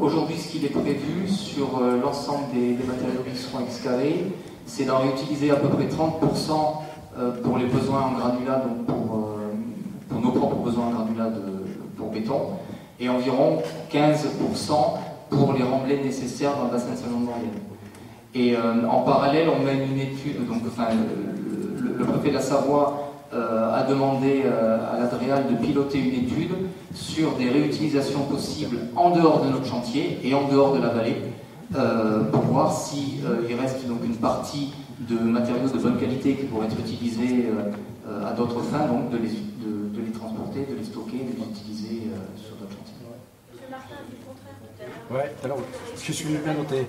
aujourd'hui, ce qu'il est prévu sur l'ensemble des matériaux qui seront excavés, c'est d'en réutiliser à peu près 30% pour les besoins en granulat, donc pour nos propres besoins en granulat pour béton, et environ 15% pour les remblais nécessaires dans le bassin de Saint-Jean-de-Maurienne. Et en parallèle, on mène une étude, donc le préfet de la Savoie a demandé à l'Adréal de piloter une étude sur des réutilisations possibles en dehors de notre chantier et en dehors de la vallée, pour voir s'il reste donc une partie de matériaux de bonne qualité qui pourraient être utilisés à d'autres fins, donc de les transporter, de les stocker, de les utiliser sur d'autres chantiers. Monsieur Martin a dit le contraire tout à l'heure. Ouais, tout à l'heure, je suis bien noté.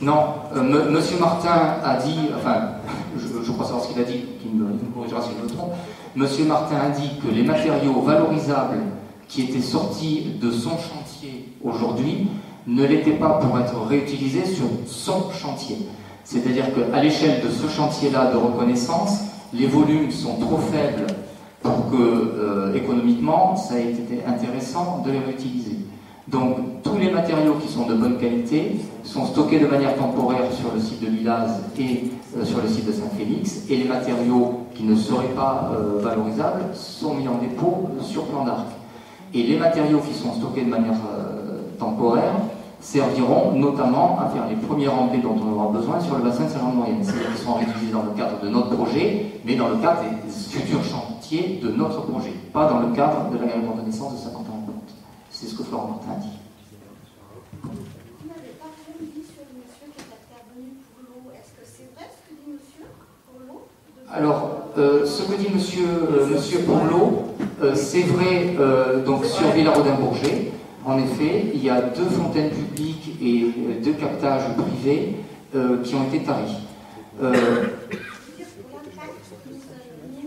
Non, Monsieur Martin a dit, enfin, je crois savoir ce qu'il a dit, qu'il me corrigera si je me trompe. Monsieur Martin a dit que les matériaux valorisables qui étaient sortis de son chantier aujourd'hui ne l'étaient pas pour être réutilisés sur son chantier. C'est-à-dire qu'à l'échelle de ce chantier-là de reconnaissance, les volumes sont trop faibles pour que, économiquement, ça ait été intéressant de les réutiliser. Donc tous les matériaux qui sont de bonne qualité sont stockés de manière temporaire sur le site de Lilaz et sur le site de Saint-Félix, et les matériaux qui ne seraient pas valorisables sont mis en dépôt sur Plan d'Arc. Et les matériaux qui sont stockés de manière temporaire serviront notamment à faire les premiers remblais dont on aura besoin sur le bassin de Saint-Jean-de-Maurienne. C'est-à-dire qu'ils seront réutilisés dans le cadre de notre projet, mais dans le cadre des futurs chantiers de notre projet, pas dans le cadre de l'agrément de naissance de 50 ans en compte. C'est ce que Florent Martin a dit. Vous n'avez pas rien dit sur le monsieur qui est intervenu pour l'eau. Est-ce que c'est vrai ce que dit monsieur pour l'eau? Alors, ce que dit monsieur pour l'eau, c'est vrai donc sur Villarodin-Bourget. En effet, il y a 2 fontaines publiques et 2 captages privés qui ont été taris.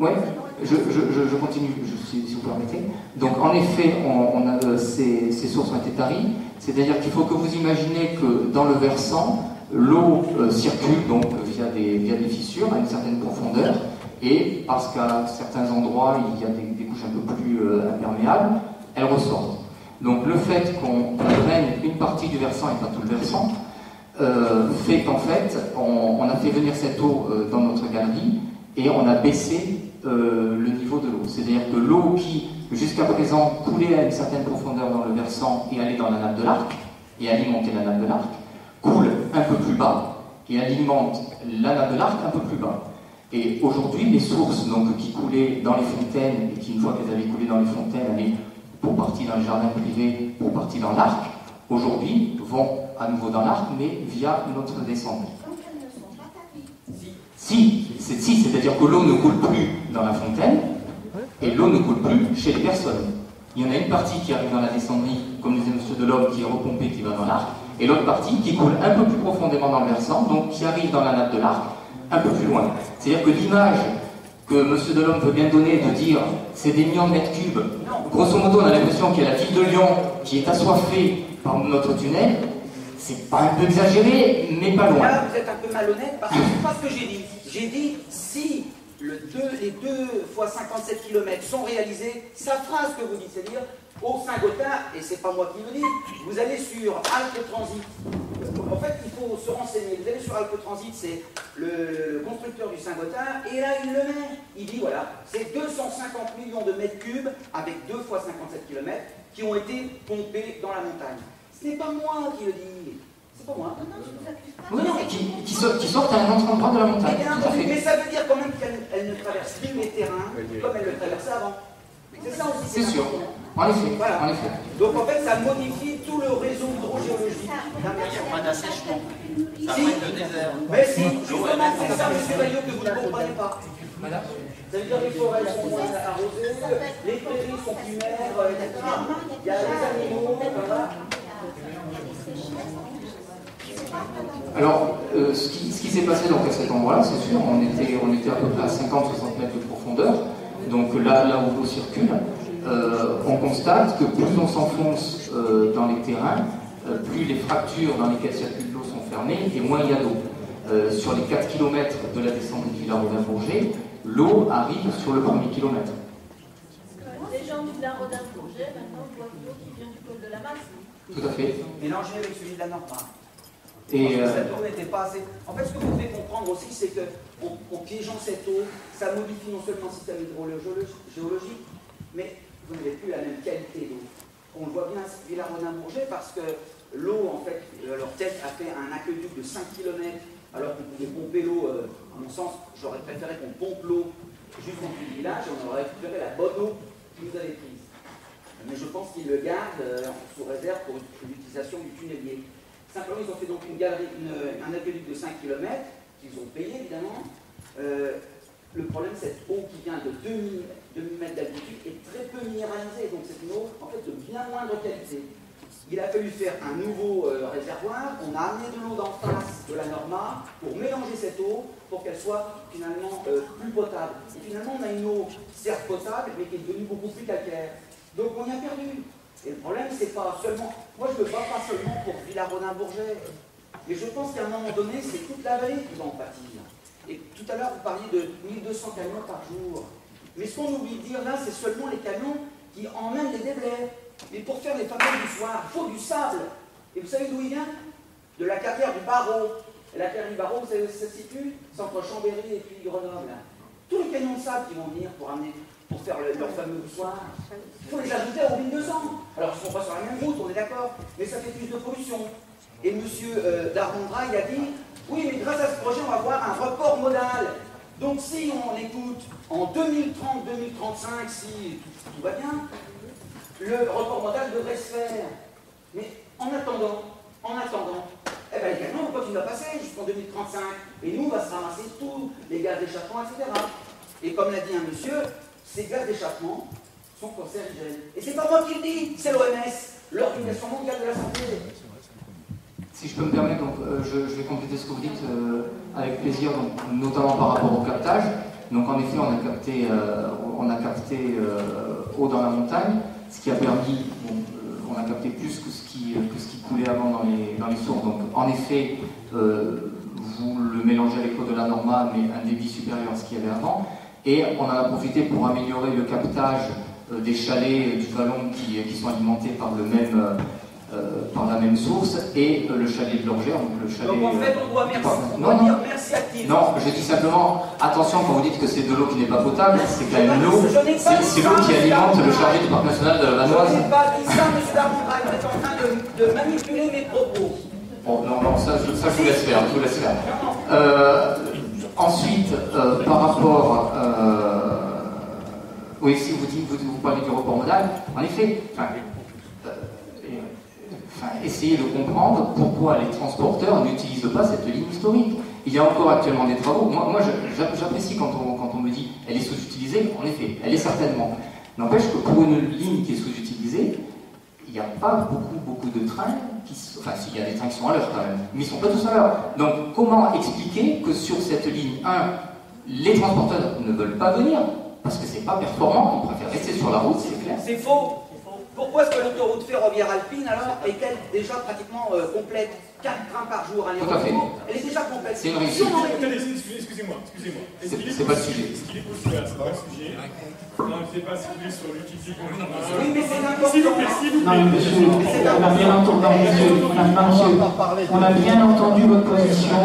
Oui, je continue, si vous permettez. Donc, en effet, ces sources ont été taries. C'est-à-dire qu'il faut que vous imaginez que dans le versant, l'eau circule donc via des fissures à une certaine profondeur, et parce qu'à certains endroits, il y a des couches un peu plus imperméables, elles ressortent. Donc le fait qu'on draine une partie du versant et pas tout le versant fait qu'en fait, on a fait venir cette eau dans notre galerie et on a baissé le niveau de l'eau. C'est-à-dire que l'eau qui, jusqu'à présent, coulait à une certaine profondeur dans le versant et allait dans la nappe de l'Arc, et alimentait la nappe de l'Arc, coule un peu plus bas et alimente la nappe de l'Arc un peu plus bas. Et aujourd'hui, les sources donc, qui coulaient dans les fontaines, et qui, une fois qu'elles avaient coulé dans les fontaines, allaient pour partie dans le jardin privé, pour partie dans l'Arc, aujourd'hui vont à nouveau dans l'Arc, mais via notre descente. Donc elles ne sont pas taries. Si, c'est-à-dire que l'eau ne coule plus dans la fontaine, et l'eau ne coule plus chez les personnes. Il y en a une partie qui arrive dans la descendrie, comme disait M. Delhomme, qui est repompée, qui va dans l'Arc, et l'autre partie qui coule un peu plus profondément dans le versant, donc qui arrive dans la nappe de l'Arc, un peu plus loin. C'est-à-dire que l'image que M. Delhomme veut bien donner de dire c'est des millions de mètres cubes, grosso modo on a l'impression qu'il y a la ville de Lyon qui est assoiffée par notre tunnel, c'est pas un peu exagéré, mais pas loin. Là vous êtes un peu malhonnête parce que c'est pas ce que j'ai dit. J'ai dit si les 2 fois 57 km sont réalisés, ça fera ce que vous dites, c'est-à-dire au Saint-Gothard, et c'est pas moi qui le dis, vous allez sur Alpes Transit. En fait, il faut se renseigner. Vous allez sur Alpes Transit, c'est le constructeur du Saint-Gothard, et là, il le met. Il dit, voilà, c'est 250 millions de mètres cubes avec 2 fois 57 km qui ont été pompés dans la montagne. Ce n'est pas moi qui le dis. C'est pas moi. Oui, non, qui sortent à un autre endroit de la montagne. Mais ça veut dire quand même qu'elle ne traverse plus les terrains comme elle le traversait avant. C'est ça aussi. C'est sûr. En effet, voilà. En effet. Donc en fait, ça modifie tout le réseau hydrogéologique. Il n'y a pas d'assèchement. Ça Si. arrête le désert. Mais si, justement, c'est ça, monsieur Vaillot, que vous ne comprenez pas. Ça veut dire que les forêts sont moins arrosées, les prairies sont plus mères, etc. Il y a les animaux, voilà. Alors, ce qui s'est passé donc à cet endroit-là, c'est sûr, on était à peu près à 50-60 mètres de profondeur. Donc là où l'eau circule, on constate que plus on s'enfonce dans les terrains, plus les fractures dans lesquelles circule l'eau sont fermées et moins il y a d'eau. Sur les 4 km de la descente de Villarodin-Bourget, l'eau arrive sur le premier kilomètre. Les gens du Villarodin-Bourget maintenant boivent l'eau qui vient du col de la Masse. Tout à fait. Mélangé avec celui de la Norma. Et cette eau n'était pas assez. En fait, ce que vous devez comprendre aussi, c'est qu'en piégeant cette eau, ça modifie non seulement le système hydrogéologique, mais vous n'avez plus la même qualité d'eau. On le voit bien à Villarodin-Bourget parce que l'eau, en fait, leur tête a fait un aqueduc de 5 km, alors qu'on pouvait pomper l'eau, à mon sens, j'aurais préféré qu'on pompe l'eau juste dans le village et on aurait récupéré la bonne eau qu'ils nous avaient prise. Mais je pense qu'ils le gardent sous réserve pour l'utilisation du tunnelier. Simplement, ils ont fait donc un aqueduc de 5 km, qu'ils ont payé évidemment. Le problème, cette eau qui vient de 2000 mètres d'altitude est très peu minéralisée, donc c'est une eau en fait de bien moindre qualité. Il a fallu faire un nouveau réservoir, on a amené de l'eau d'en face de la Norma pour mélanger cette eau pour qu'elle soit finalement plus potable. Et finalement, on a une eau certes potable, mais qui est devenue beaucoup plus calcaire. Donc on y a perdu. Et le problème, c'est pas seulement. Moi, je ne me bats pas seulement pour Villarodin-Bourget. Mais je pense qu'à un moment donné, c'est toute la vallée qui va en pâtir. Et tout à l'heure, vous parliez de 1200 camions par jour. Mais ce qu'on oublie de dire là, c'est seulement les camions qui emmènent les déblais. Mais pour faire les fameux moussoirs, il faut du sable. Et vous savez d'où il vient? De la carrière du Barreau. Et la carrière du Barreau, vous savez où ça se situe? C'est entre Chambéry et puis Grenoble. Tous les camions de sable qui vont venir pour faire leur fameux moussoir, il faut les ajouter au 1200. Alors ils ne sont pas sur la même route, on est d'accord, mais ça fait plus de pollution. Et M. Darmondra, il a dit, oui, mais grâce à ce projet, on va avoir un report modal. Donc si on écoute en 2030-2035, si tout va bien, le report modal devrait se faire. Mais en attendant, eh ben, les camions vont continuer à passer jusqu'en 2035. Et nous, on va se ramasser tous les gaz d'échappement, etc. Et comme l'a dit un monsieur, ces gaz d'échappement sont cancérigènes. Et c'est pas moi qui le dis, c'est l'OMS, l'Organisation mondiale de la santé. Si je peux me permettre, donc, je vais compléter ce que vous dites avec plaisir, donc, notamment par rapport au captage. Donc en effet, on a capté eau dans la montagne, ce qui a permis, on a capté plus que ce qui coulait avant dans les sources. Donc en effet, vous le mélangez avec l'eau de la Norma, mais un débit supérieur à ce qu'il y avait avant. Et on en a profité pour améliorer le captage des chalets du vallon qui sont alimentés par la même source, et le chalet de l'Orgère, donc le chalet... Donc en fait, on doit dire merci actif. Non, je dis simplement, attention quand vous dites que c'est de l'eau qui n'est pas potable, c'est quand même l'eau, c'est l'eau qui alimente le chargé du parc national de la Vanoise. Je n'ai pas dit ça, M. Darmondra, vous êtes en train de manipuler mes propos. Bon, non, ça je vous laisse faire, Ensuite, par rapport... oui, si vous parlez du report modal, en effet, essayez de comprendre pourquoi les transporteurs n'utilisent pas cette ligne historique. Il y a encore actuellement des travaux. Moi j'apprécie quand on me dit elle est sous-utilisée. En effet, elle est certainement. N'empêche que pour une ligne qui est sous-utilisée, il n'y a pas beaucoup de trains qui... Enfin, s'il y a des trains qui sont à l'heure quand même, mais ils ne sont pas tous à l'heure. Donc, comment expliquer que sur cette ligne 1, les transporteurs ne veulent pas venir parce que c'est pas performant, ils préfèrent rester sur la route, c'est clair. C'est faux. Pourquoi est-ce que l'autoroute ferroviaire alpine, alors, est-elle déjà pratiquement complète? 4 trains par jour, aller-retour, elle est déjà complète. C'est une réussite. Excusez-moi. C'est pas le sujet. Est-ce qu'il est possible, c'est pas le sujet. Non, je ne sais pas cibler sur l'utilité qu'on a. Oui, mais c'est important. S'il vous plaît, s'il vous plaît. Non, monsieur, on a bien entendu, on a bien entendu votre position.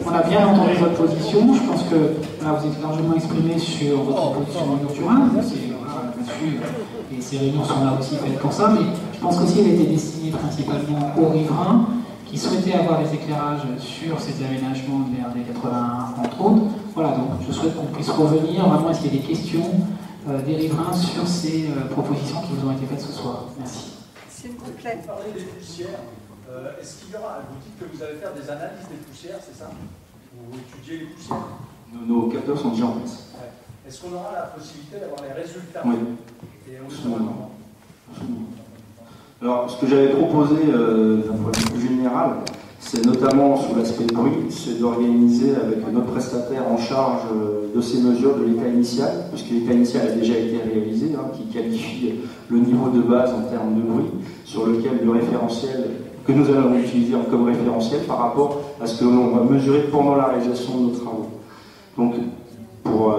On a bien entendu votre position. Je pense que là, vous êtes largement exprimé sur votre position en Lyon-Turin. Et ces réunions sont là aussi faites pour ça. Mais je pense qu'aussi elle était destinée principalement aux riverains qui souhaitaient avoir des éclairages sur ces aménagements de l'RD 81, entre autres. Voilà, donc je souhaite qu'on puisse revenir vraiment à ce qu'il y ait des questions des riverains sur ces propositions qui vous ont été faites ce soir. Merci. S'il vous plaît. Vous parlez des poussières. Est-ce qu'il y aura, vous dites que vous allez faire des analyses des poussières, c'est ça? Vous étudiez les poussières? Nos capteurs sont déjà en place. Ouais. Est-ce qu'on aura la possibilité d'avoir les résultats? Oui. Et on le saura comment? Alors, ce que j'avais proposé d'un point de vue plus général, c'est notamment sous l'aspect bruit, c'est d'organiser avec notre prestataire en charge de ces mesures de l'état initial, puisque l'état initial a déjà été réalisé, qui qualifie le niveau de base en termes de bruit, sur lequel le référentiel que nous allons utiliser comme référentiel par rapport à ce que l'on va mesurer pendant la réalisation de nos travaux. Donc, pour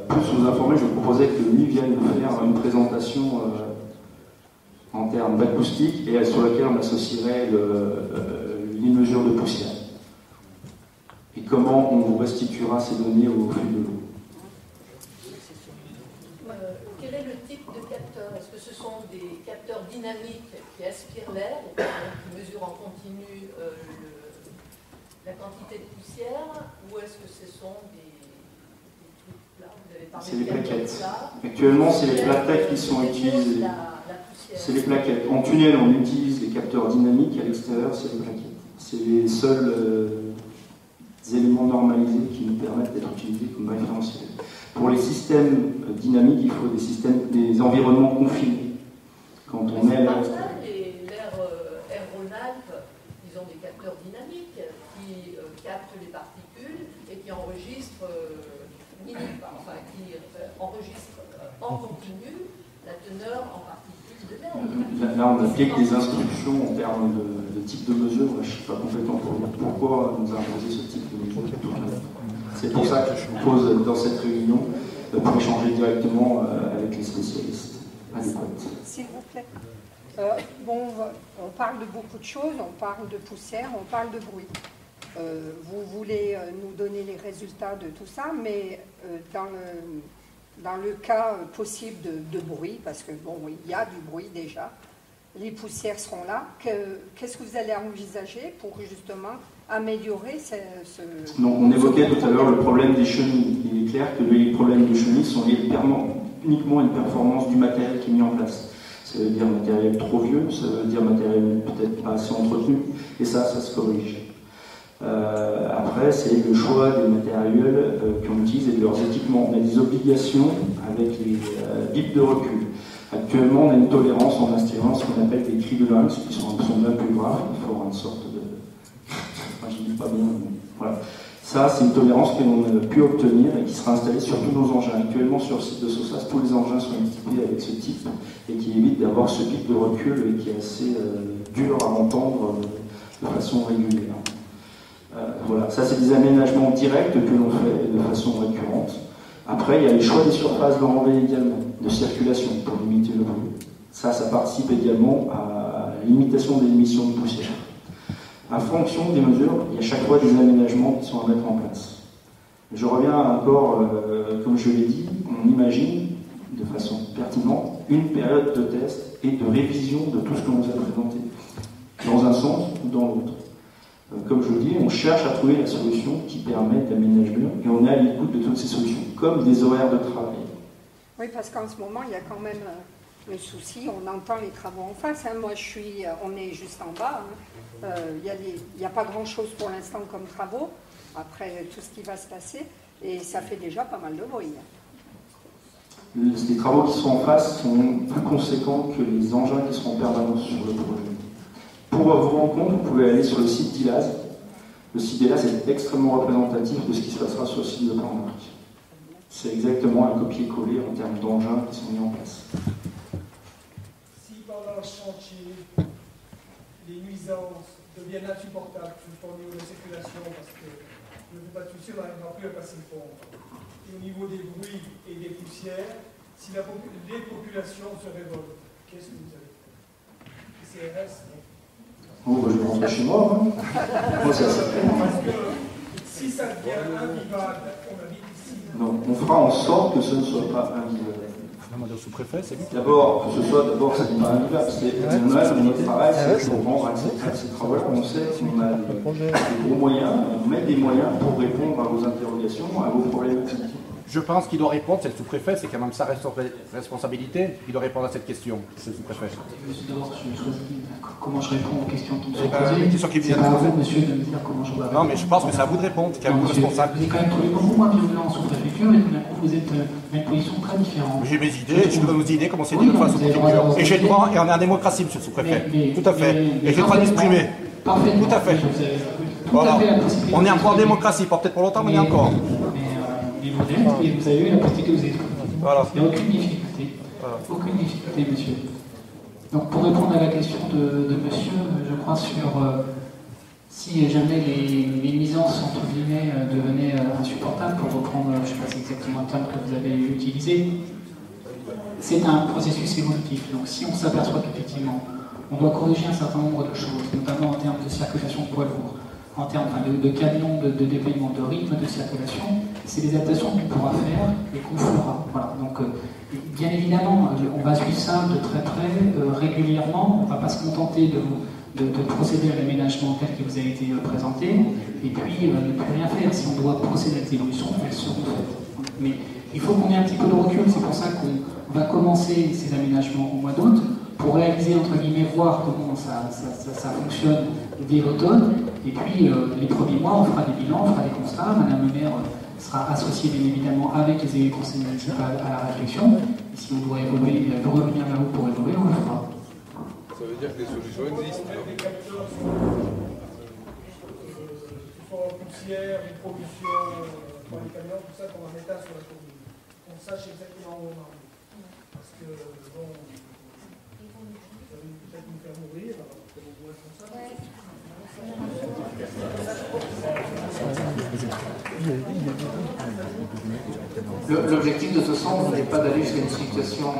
plus vous informer, je proposais que lui vienne vous faire une présentation en termes d'acoustique et sur laquelle on associerait les mesures de poussière. Et comment on vous restituera ces données au fil de l'eau. Quel est le type de capteur? Est-ce que ce sont des capteurs dynamiques qui aspirent l'air, qui mesurent en continu la quantité de poussière, ou est-ce que ce sont des trucs plats? C'est les plaquettes. Actuellement, c'est les plaquettes qui sont utilisées. C'est les plaquettes. En tunnel, on utilise les capteurs dynamiques, à l'extérieur, c'est les plaquettes. C'est les seuls éléments normalisés qui nous permettent d'être utilisés comme référentiel. Pour les systèmes dynamiques, il faut des environnements confinés. Quand on est là... L'air Rhône-Alpes, ils ont des capteurs dynamiques qui captent les particules et qui enregistrent en continu la teneur en particules de l'air. Là, on applique des instructions en termes de type de mesure. Je ne suis pas compétent pour dire pourquoi on nous a imposé ce type de mesure. C'est pour ça que je vous pose dans cette réunion pour échanger directement avec les spécialistes adéquats. S'il vous plaît. Bon, on parle de beaucoup de choses, on parle de poussière, on parle de bruit. Vous voulez nous donner les résultats de tout ça, mais dans le cas possible de bruit, parce que bon, il y a du bruit déjà, les poussières seront là. Qu'est-ce que vous allez envisager pour justement améliorer ce... Donc on évoquait tout à l'heure le problème des chenilles. Il est clair que les problèmes de chenilles sont liés uniquement à une performance du matériel qui est mis en place. Ça veut dire matériel trop vieux, ça veut dire matériel peut-être pas assez entretenu, et ça se corrige. Après, c'est le choix des matériels qu'on utilise et de leurs équipements. On a des obligations avec les bips de recul. Actuellement, on a une tolérance en instillant ce qu'on appelle des cris de lynx, qui sont un peu plus graves. Il faut avoir une sorte de... Enfin, je ne dis pas bien, mais voilà. Ça, c'est une tolérance que l'on a pu obtenir et qui sera installée sur tous nos engins. Actuellement, sur le site de Sossas, tous les engins sont équipés avec ce type et qui évite d'avoir ce bip de recul et qui est assez dur à entendre de façon régulière. Voilà, ça c'est des aménagements directs que l'on fait de façon récurrente. Après, il y a les choix des surfaces de renvée également, de circulation pour limiter le bruit. Ça participe également à la limitation des émissions de poussière. En fonction des mesures, il y a chaque fois des aménagements qui sont à mettre en place. Je reviens encore, comme je l'ai dit, on imagine de façon pertinente une période de test et de révision de tout ce qu'on nous a présenté, dans un sens ou dans l'autre. Comme je le dis, on cherche à trouver la solution qui permet d'aménager mieux et on est à l'écoute de toutes ces solutions, comme des horaires de travail. Oui, parce qu'en ce moment, il y a quand même le souci, on entend les travaux en face. Hein. Moi, on est juste en bas. Hein. Il n'y a pas grand-chose pour l'instant comme travaux, après tout ce qui va se passer, et ça fait déjà pas mal de bruit. Les travaux qui sont en face sont plus conséquents que les engins qui seront en permanence sur le projet. Pour vous rendre compte, vous pouvez aller sur le site d'ILAS. Le site d'ILAS est extrêmement représentatif de ce qui se passera sur le site de Portmark. C'est exactement un copier-coller en termes d'engins qui sont mis en place. Si pendant le chantier, les nuisances deviennent insupportables au niveau de la circulation, parce que je ne veux pas tout seul, on n'arrivera plus à passer le pont. Et au niveau des bruits et des poussières, si les populations se révoltent, qu'est-ce que vous avez fait? CRS, non? Oh, bah, je vais rentrer chez moi. Hein. Moi, ça, parce que si ça devient invivable, on habite ici. Non, on fera en sorte que ce ne soit pas invivable. Demander au sous-préfet, c'est lui. D'abord, que ce soit c'est pas invivable. Notre travail, c'est pour rendre à ces travaux-là. On sait qu'on a des gros moyens, on met des moyens pour répondre à vos interrogations, à vos problématiques. Je pense qu'il doit répondre, c'est le sous-préfet, c'est quand même sa responsabilité. Il doit répondre à cette question, c'est le sous-préfet. Monsieur, d'abord, je choisis comment je réponds aux questions qui me sont posées. C'est pas à vous, monsieur, de me dire comment je dois répondre. Non, mais je pense que c'est à vous de répondre, c'est quand même responsable. Vous êtes quand même tous les beaucoup moins violent en sous-préfecture et tout d'un coup, vous êtes dans une position très différente. J'ai mes idées, je vous donne vos idées, comment c'est dit une fois sous-préfecture. Et j'ai le droit, et on est en démocratie, monsieur le sous-préfet. Tout à fait. Et j'ai le droit de m'exprimer. Parfaitement. Tout à fait. Voilà. On est encore en démocratie, pas peut-être pour longtemps, mais on est encore. Et vous avez eu la possibilité de vous exprimer. Voilà. Il n'y a aucune difficulté. Voilà. Aucune difficulté, monsieur. Donc, pour répondre à la question de monsieur, je crois sur si jamais les nuisances, entre guillemets, devenaient insupportables, pour reprendre, je ne sais pas si c'est exactement le terme que vous avez utilisé, c'est un processus évolutif. Donc, si on s'aperçoit qu'effectivement, on doit corriger un certain nombre de choses, notamment en termes de circulation de poids lourds, en termes de camions, de déploiement, de rythme de circulation, c'est des adaptations qu'on pourra faire et qu'on fera. Voilà. Donc, bien évidemment, on va suivre ça de très près, régulièrement. On ne va pas se contenter de procéder à l'aménagement tel qu'il vous a été présenté, et puis ne plus rien faire. Si on doit procéder à des évolutions, elles seront faites. Mais il faut qu'on ait un petit peu de recul. C'est pour ça qu'on va commencer ces aménagements au mois d'août, pour réaliser, entre guillemets, voir comment ça fonctionne dès l'automne. Et puis, les premiers mois, on fera des bilans, on fera des constats. Madame le maire sera associée, bien évidemment, avec les élus du conseil municipal à la réflexion. Et si on doit évoluer, revenir vers vous pour évoluer, on le fera. Ça veut dire que les solutions existent. Les capteurs sont en poussière, les pollutions, pour les camions, tout ça, qu'on va mettre sur la commune. Qu'on sache exactement où on en est. Parce que, bon, ça va peut-être nous faire mourir, alors que vous pouvez faire ça. L'objectif de ce centre n'est pas d'aller jusqu'à une situation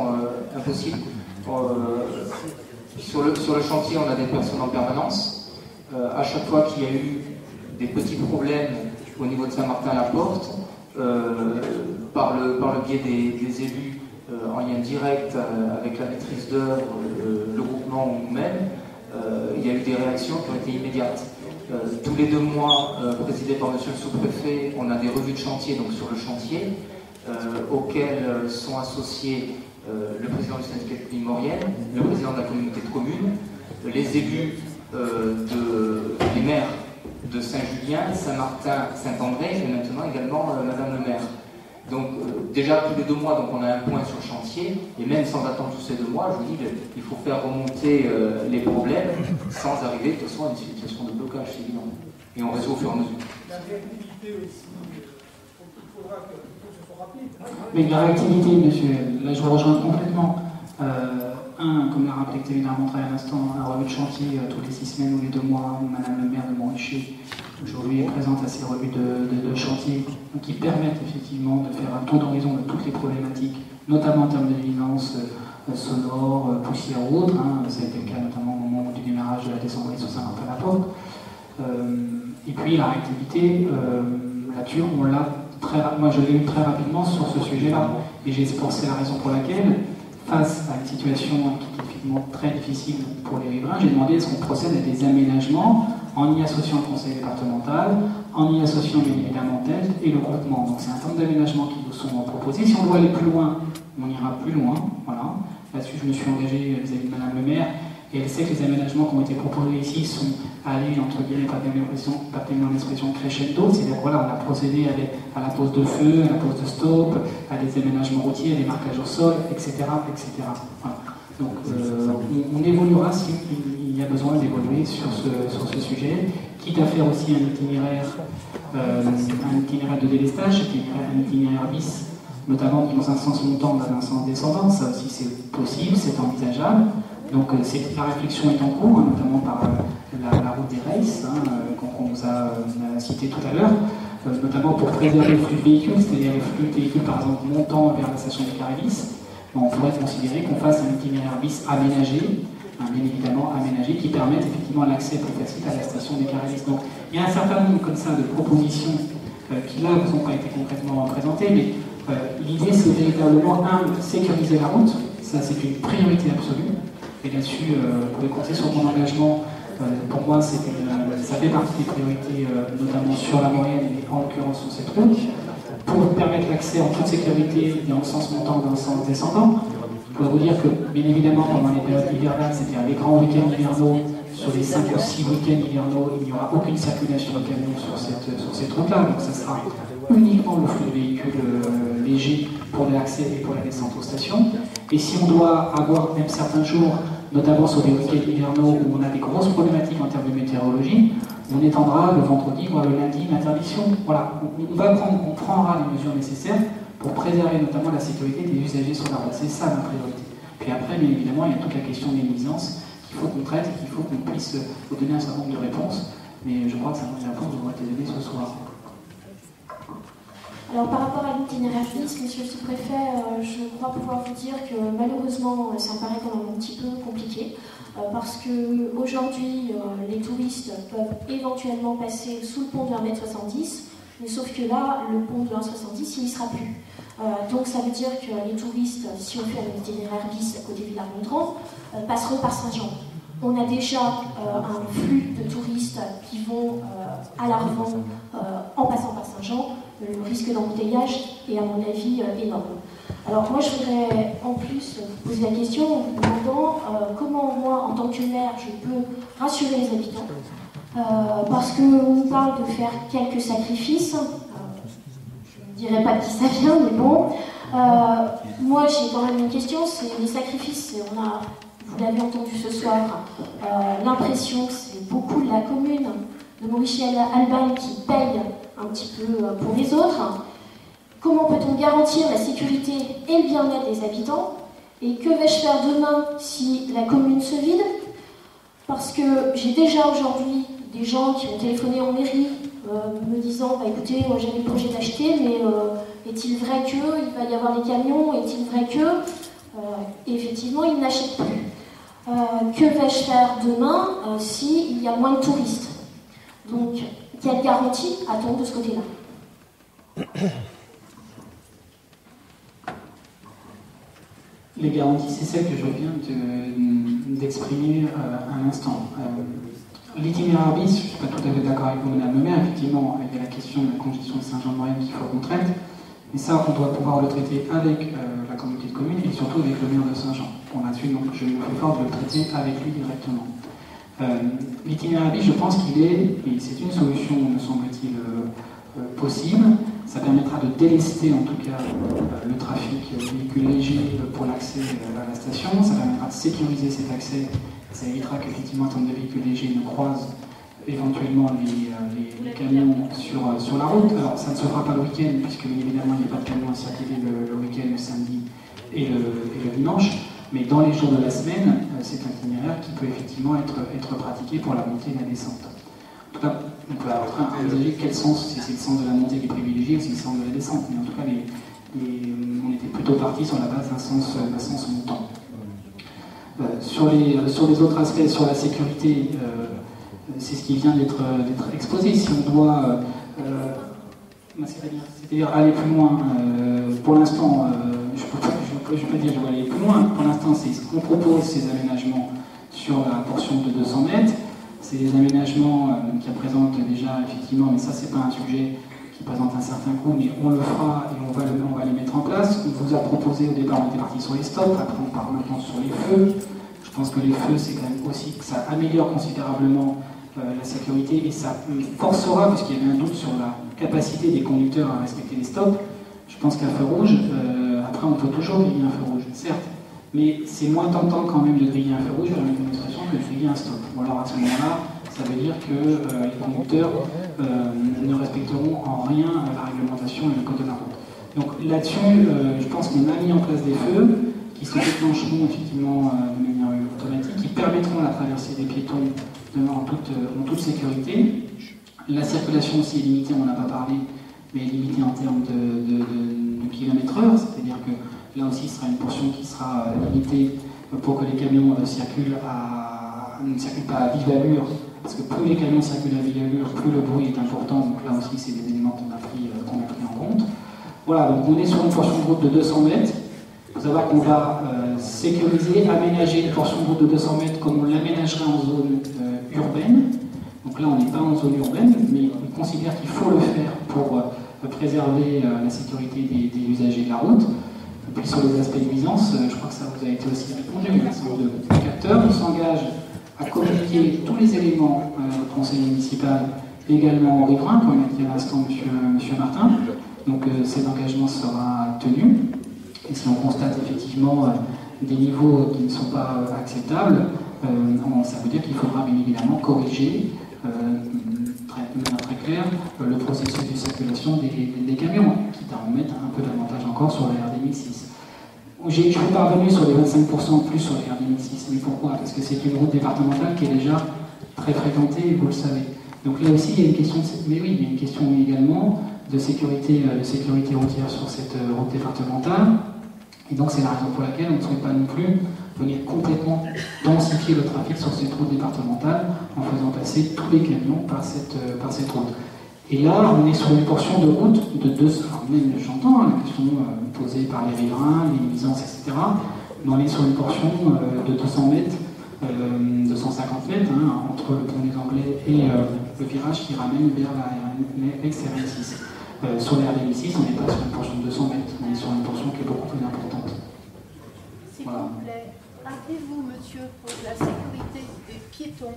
impossible. Sur le chantier, on a des personnes en permanence. À chaque fois qu'il y a eu des petits problèmes au niveau de Saint-Martin-la-Porte, par le biais des élus en lien direct avec la maîtrise d'œuvre, le groupement ou nous-mêmes, il y a eu des réactions qui ont été immédiates. Tous les 2 mois, présidés par monsieur le sous-préfet, on a des revues de chantier, donc sur le chantier, auxquelles sont associés le président du syndicat de Maurienne, le président de la communauté de communes, les élus, les maires de Saint-Julien, Saint-Martin, Saint-André, et maintenant également madame le maire. Donc déjà tous les 2 mois, donc on a un point sur le chantier, et même sans attendre tous ces 2 mois, je vous dis, il faut faire remonter les problèmes sans arriver de toute façon à une situation de blocage, c'est évident. Et on résout au fur et à mesure. La réactivité aussi, il faudra que ce soit rapide. Mais la réactivité, monsieur, là je vous rejoins complètement. Comme l'a rappelé Xavier Darmontraille à l'instant, un revue de chantier tous les 6 semaines ou les 2 mois, où madame le maire de Montrichet aujourd'hui est présente à ces revues de chantier, qui permettent effectivement de faire un tour d'horizon de toutes les problématiques, notamment en termes de nuisances sonores, poussière ou autres. Ça a été le cas notamment au moment du démarrage de la descendrie sur Saint-Martin-la-Porte. Et puis la réactivité, là-dessus, moi je l'ai eu très rapidement sur ce sujet-là. Et j'ai pensé la raison pour laquelle, face à une situation qui est effectivement très difficile pour les riverains, j'ai demandé est-ce qu'on procède à des aménagements en y associant le conseil départemental, en y associant bien évidemment TELT et le groupement. Donc c'est un certain nombre d'aménagements qui nous sont proposés. Si on doit aller plus loin, on ira plus loin. Voilà. Là-dessus, je me suis engagé vis-à-vis de madame le maire, et elle sait que les aménagements qui ont été proposés ici sont allés, entre guillemets, pas tellement l'expression crescendo, c'est-à-dire voilà, on a procédé à la pose de feu, à la pose de stop, à des aménagements routiers, à des marquages au sol, etc. etc. Voilà. Donc on évoluera s'il y a besoin d'évoluer sur ce sujet, quitte à faire aussi un itinéraire de délestage, un itinéraire bis, notamment dans un sens montant, dans un sens descendant. Ça aussi c'est possible, c'est envisageable. Donc la réflexion est en cours, notamment par la route des races, qu'on nous a cité tout à l'heure, notamment pour préserver le flux de véhicules, c'est-à-dire les flux de véhicules par exemple montant vers la station des Carélis. On pourrait considérer qu'on fasse un itinéraire bis aménagé, bien évidemment aménagé, qui permette effectivement l'accès plus facile à la station des Carélis. Donc il y a un certain nombre comme ça de propositions qui là ne sont pas été concrètement présentées, mais l'idée c'est véritablement, sécuriser la route, ça c'est une priorité absolue. Et là-dessus, vous pouvez compter sur mon engagement. Pour moi, ça fait partie des priorités, notamment sur la Maurienne et en l'occurrence sur cette route, pour permettre l'accès en toute sécurité dans le sens montant ou dans le sens descendant. Je dois vous dire que, bien évidemment, pendant les périodes hivernales, c'est-à-dire les grands week-ends hivernaux, sur les 5 ou 6 week-ends hivernaux, il n'y aura aucune circulation de camions sur cette route-là. Donc, ça sera uniquement le flux de véhicules légers pour l'accès et pour la descente aux stations. Et si on doit avoir même certains jours, notamment sur des week-ends hivernaux où on a des grosses problématiques en termes de météorologie, on étendra le vendredi, voire le lundi, l'interdiction. Voilà, on prendra les mesures nécessaires pour préserver notamment la sécurité des usagers sur la route. C'est ça ma priorité. Puis après, bien évidemment, il y a toute la question des nuisances qu'il faut qu'on traite et qu'il faut qu'on puisse vous donner un certain nombre de réponses. Mais je crois que ça va être réponses vont être données ce soir. Alors par rapport à l'itinéraire bis, monsieur le sous-préfet, je crois pouvoir vous dire que malheureusement ça me paraît quand même un petit peu compliqué parce qu'aujourd'hui les touristes peuvent éventuellement passer sous le pont de 1m70, mais sauf que là le pont de 1m70 il n'y sera plus. Donc ça veut dire que les touristes, si on fait un itinéraire bis à côté de Villars-Montrand, passeront par Saint-Jean. On a déjà un flux de touristes qui vont à l'Arvan en passant par Saint-Jean. Le risque d'embouteillage est à mon avis énorme. Alors moi je voudrais en plus vous poser la question en vous demandant comment moi en tant que maire je peux rassurer les habitants parce qu'on nous parle de faire quelques sacrifices, je ne dirais pas de qui ça vient mais bon, moi j'ai quand même une question, c'est les sacrifices, vous l'avez entendu ce soir, l'impression que c'est beaucoup de la commune de Montrichet-Alban qui paye un petit peu pour les autres. Comment peut-on garantir la sécurité et le bien-être des habitants? Et que vais-je faire demain si la commune se vide? Parce que j'ai déjà aujourd'hui des gens qui ont téléphoné en mairie me disant bah, écoutez, moi j'avais le projet d'acheter, mais est-il vrai que il va y avoir des camions? Est-il vrai que et effectivement, ils n'achètent plus. Que vais-je faire demain s'il y a moins de touristes? Donc, quelle garantie a-t-on de ce côté-là? Les garanties, c'est celles que je viens d'exprimer à l'instant. L'itinéraire bis, je ne suis pas tout à fait d'accord avec vous, Madame le maire. Effectivement, il y a la question de la congestion de Saint-Jean-de-Maurienne qu'il faut qu'on traite. Mais ça, on doit pouvoir le traiter avec la communauté de communes et surtout avec le maire de Saint-Jean. Pour là-dessus, donc, je me fais fort de le traiter avec lui directement. L'itinéraire bis, je pense qu'il est, et c'est une solution, me semble-t-il, possible. Ça permettra de délester en tout cas le trafic véhicule léger pour l'accès à la station. Ça permettra de sécuriser cet accès. Ça évitera qu'effectivement un certain nombre de véhicules légers ne croisent éventuellement les camions sur la route. Alors ça ne se fera pas le week-end, puisque évidemment il n'y a pas de camions à circuler le week-end, le samedi et le dimanche. Mais dans les jours de la semaine, c'est un itinéraire qui peut effectivement être pratiqué pour la montée et la descente. En tout cas, on peut envisager quel sens, si c'est le sens de la montée qui est privilégié ou si c'est le sens de la descente. Mais en tout cas, on était plutôt parti sur la base d'un sens montant. Sur les autres aspects, sur la sécurité, c'est ce qui vient d'être exposé. Si on doit, c'est-à-dire aller plus loin, pour l'instant, je ne peux pas dire que je vais aller plus loin. Pour l'instant, c'est ce qu'on propose, ces aménagements sur la portion de 200 mètres. C'est des aménagements qui représentent déjà, effectivement, mais ça, c'est pas un sujet qui présente un certain coût, mais on le fera et on va les mettre en place. On vous a proposé au départ, on était parti sur les stops, après on part maintenant sur les feux. Je pense que les feux, c'est quand même aussi que ça améliore considérablement la sécurité et ça forcera, parce qu'il y avait un doute sur la capacité des conducteurs à respecter les stops. Je pense qu'un feu rouge, après on peut toujours griller un feu rouge, certes, mais c'est moins tentant quand même de griller un feu rouge vers une démonstration que de griller un stop. Bon, alors à ce moment-là, ça veut dire que les conducteurs ne respecteront en rien la réglementation et le code de la route. Donc là-dessus, je pense qu'on a mis en place des feux qui se déclencheront effectivement de manière automatique, qui permettront la traversée des piétons en toute sécurité. La circulation aussi est limitée, on n'en a pas parlé, mais limitée en termes de kilomètres/heure, c'est-à-dire que là aussi, ce sera une portion qui sera limitée pour que les camions ne circulent pas à vive allure, parce que plus les camions circulent à vive allure, plus le bruit est important, donc là aussi, c'est des éléments qu'on a pris en compte. Voilà, donc on est sur une portion de route de 200 mètres. Il faut savoir qu'on va sécuriser, aménager une portion de route de 200 mètres comme on l'aménagerait en zone urbaine. Donc là, on n'est pas en zone urbaine, mais on considère qu'il faut le faire pour préserver la sécurité des usagers de la route. Et puis sur les aspects de nuisance, je crois que ça vous a été aussi répondu. Le capteur s'engage à communiquer tous les éléments au conseil municipal, également au riverain, comme l'a dit à l'instant M. Martin. Donc cet engagement sera tenu. Et si on constate effectivement des niveaux qui ne sont pas acceptables, ça veut dire qu'il faudra bien évidemment corriger de manière très claire le processus de circulation des camions, quitte à en mettre un peu davantage encore sur la RD 1006. Je suis parvenu sur les 25% plus sur la RD 1006. Mais pourquoi? Parce que c'est une route départementale qui est déjà très fréquentée, vous le savez. Donc là aussi, il y a une question, mais oui, il y a une question également de sécurité routière sur cette route départementale. Et donc c'est la raison pour laquelle on ne souhaite pas non plus venir complètement densifier le trafic sur cette route départementale en faisant passer tous les camions par cette route. Et là, on est sur une portion de route de 200, même j'entends la question posée par les riverains, les nuisances, etc. Mais on est sur une portion de 200 mètres, 250 mètres, entre le pont des Anglais et le virage qui ramène vers l'ex-RN6. Sur la RD6, on n'est pas sur une portion de 200 mètres, on est sur une portion qui est beaucoup plus importante. S'il vous plaît, avez-vous, monsieur, pour la sécurité des piétons,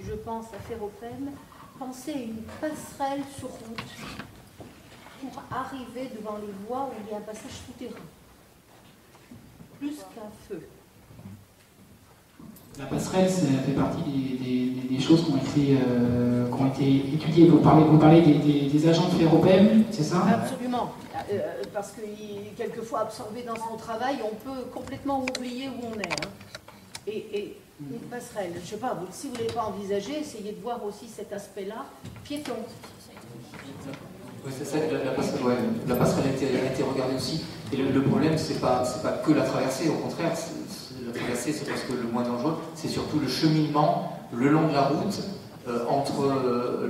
je pense à Ferropem, pensé à une passerelle sur route pour arriver devant les voies où il y a un passage souterrain, plus qu'un feu? La passerelle, ça fait partie des choses qui ont été étudiées. Vous parlez des agents de Ferropem, c'est ça? Absolument. Parce que quelquefois, absorbé dans son travail, on peut complètement oublier où on est. Et une passerelle, je ne sais pas, si vous ne l'avez pas envisagé, essayez de voir aussi cet aspect-là, piéton. Oui, c'est ça, la passerelle a été regardée aussi. Et le problème, c'est pas que la traversée, au contraire, la traversée, c'est parce que le moins dangereux, c'est surtout le cheminement le long de la route entre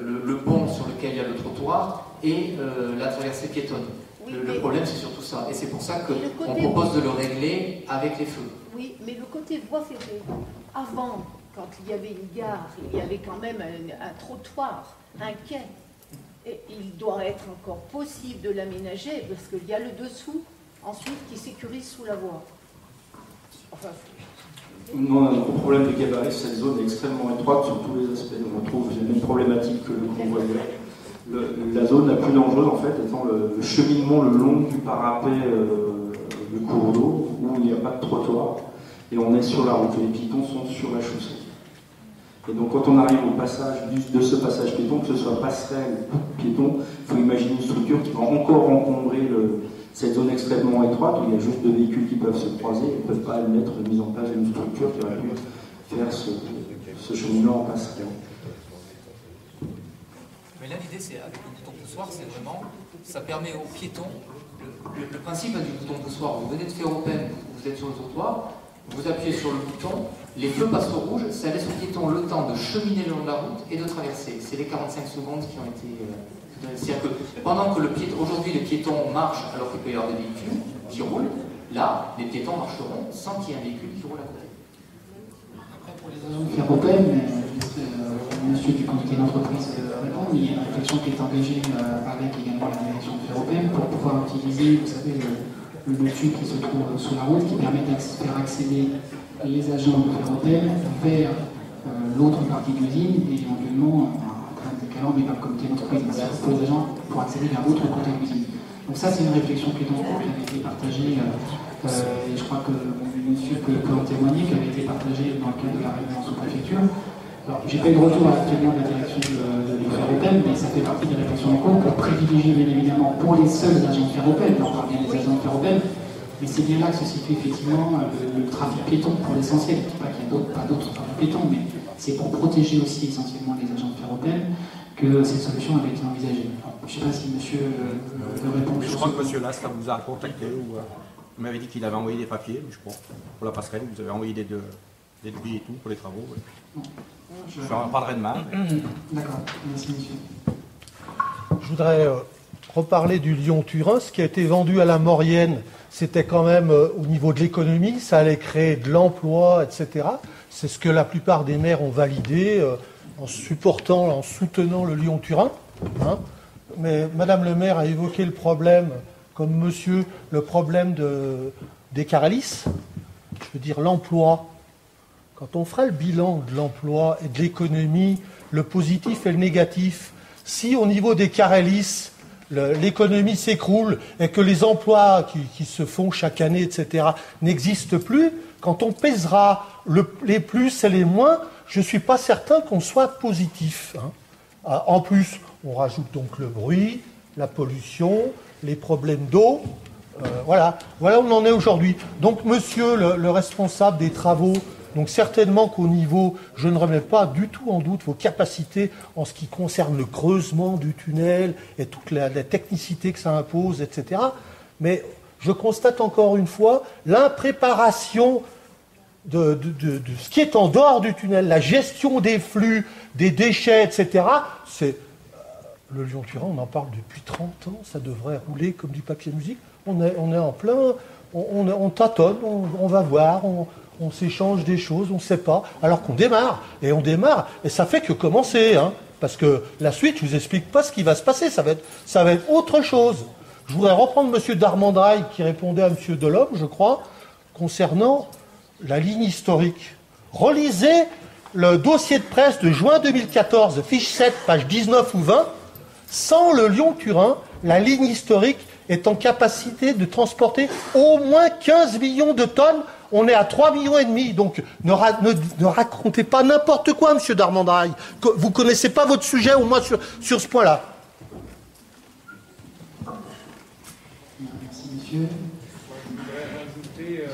le pont sur lequel il y a le trottoir et la traversée piétonne. Oui, le problème, c'est surtout ça. Et c'est pour ça qu'on propose de le régler avec les feux. Oui, mais le côté voie ferrée, avant, quand il y avait une gare, il y avait quand même un trottoir, un quai. Et il doit être encore possible de l'aménager parce qu'il y a le dessous, ensuite, qui sécurise sous la voie. Enfin, nous, on a un gros problème de gabarit. Cette zone est extrêmement étroite sur tous les aspects. On retrouve les mêmes problématiques que le convoyeur. La zone la plus dangereuse, en fait, étant le cheminement le long du parapet du cours d'eau, où il n'y a pas de trottoir, et on est sur la route. Les piétons sont sur la chaussée. Et donc, quand on arrive au passage de ce passage piéton, que ce soit passerelle ou piéton, il faut imaginer une structure qui va encore encombrer cette zone extrêmement étroite, où il y a juste deux véhicules qui peuvent se croiser et ne peuvent pas admettre la mise en place d'une structure qui aurait pu faire ce cheminement en passerelle. Mais là, l'idée, c'est avec le bouton poussoir, c'est vraiment, ça permet aux piétons, le principe du bouton poussoir, vous venez de Ferropem, vous êtes sur le trottoir, vous appuyez sur le bouton, les feux passent au rouge, ça laisse aux piétons le temps de cheminer le long de la route et de traverser. C'est les 45 secondes qui ont été... c'est-à-dire que pendant que aujourd'hui les piétons marchent alors qu'il peut y avoir des véhicules qui roulent, là, les piétons marcheront sans qu'il y ait un véhicule qui roule à côté. Après, pour les agents de Ferropem, monsieur du comité d'entreprise répond, il y a une réflexion qui est engagée avec également la direction de Ferropem pour pouvoir utiliser, vous savez, le tube qui se trouve sous la route qui permet de faire accéder les agents de Ferropem vers l'autre partie de l'usine et éventuellement en décalant, mais par le comité d'entreprise, pour les agents pour accéder vers l'autre côté de l'usine. Donc ça, c'est une réflexion qui est en cours, qui avait été partagée, et je crois que monsieur peut en témoigner, qui avait été partagée dans le cadre de la réunion sous-préfecture. Alors, j'ai pas eu de retour actuellement de la direction de Ferropem, mais ça fait partie des réflexions en cours pour privilégier bien évidemment pour les seuls agents de Ferropem, on parle bien des agents de Ferropem, mais c'est bien là que se situe effectivement le trafic piéton pour l'essentiel. Je ne dis pas qu'il y a pas d'autres trafics piétons, mais c'est pour protéger aussi essentiellement les agents de Ferropem que cette solution avait été envisagée. Alors, je ne sais pas si monsieur veut répondre. Je crois que monsieur Last vous a contacté ou vous m'avez dit qu'il avait envoyé des papiers, je crois, pour la passerelle, vous avez envoyé des devis et tout pour les travaux. Ouais. Je en parlerai demain. D'accord, merci monsieur. Je voudrais reparler du Lyon-Turin. Ce qui a été vendu à la Maurienne, c'était quand même au niveau de l'économie, ça allait créer de l'emploi, etc. C'est ce que la plupart des maires ont validé en soutenant le Lyon-Turin. Hein. Mais Madame le maire a évoqué le problème, comme monsieur, le problème des Caralis, je veux dire l'emploi. Quand on fera le bilan de l'emploi et de l'économie, le positif et le négatif, si au niveau des Caralis, l'économie s'écroule et que les emplois qui se font chaque année, etc., n'existent plus, quand on pèsera les plus et les moins, je ne suis pas certain qu'on soit positif. Hein. En plus, on rajoute donc le bruit, la pollution, les problèmes d'eau. Voilà où on en est aujourd'hui. Donc, monsieur le responsable des travaux, donc certainement qu'au niveau, je ne remets pas du tout en doute vos capacités en ce qui concerne le creusement du tunnel et toute la technicité que ça impose, etc. Mais je constate encore une fois l'impréparation de ce qui est en dehors du tunnel, la gestion des flux, des déchets, etc. C'est le Lyon-Turin, on en parle depuis 30 ans, ça devrait rouler comme du papier musique. On est en plein, on tâtonne, on va voir, on s'échange des choses, on ne sait pas, alors qu'on démarre, et ça fait que commencer, hein, parce que la suite, je ne vous explique pas ce qui va se passer, ça va être autre chose. Je voudrais reprendre M. Darmandrail qui répondait à M. Delhomme, je crois, concernant la ligne historique. Relisez le dossier de presse de juin 2014, fiche 7, page 19 ou 20, sans le Lyon-Turin, la ligne historique est en capacité de transporter au moins 15 millions de tonnes. On est à 3,5 millions, donc ne racontez pas n'importe quoi, M. Darmandrail. Vous ne connaissez pas votre sujet, au moins sur ce point-là. Merci, monsieur. Je voudrais rajouter,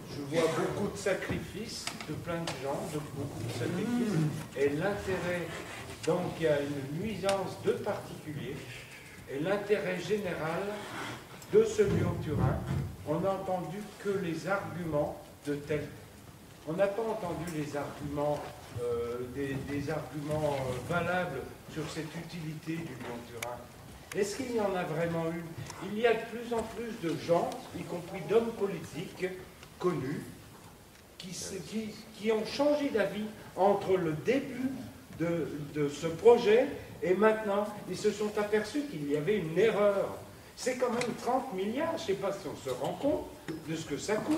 je vois beaucoup de sacrifices de plein de gens, beaucoup de sacrifices, et l'intérêt, donc il y a une nuisance de particuliers, et l'intérêt général de ce Lyon-Turin, on n'a entendu que les arguments de tel On n'a pas entendu les arguments, des arguments valables sur cette utilité du Lyon-Turin. Est-ce qu'il y en a vraiment eu? Il y a de plus en plus de gens, y compris d'hommes politiques connus, qui ont changé d'avis entre le début de ce projet et maintenant. Ils se sont aperçus qu'il y avait une erreur. C'est quand même 30 milliards, je ne sais pas si on se rend compte de ce que ça coûte.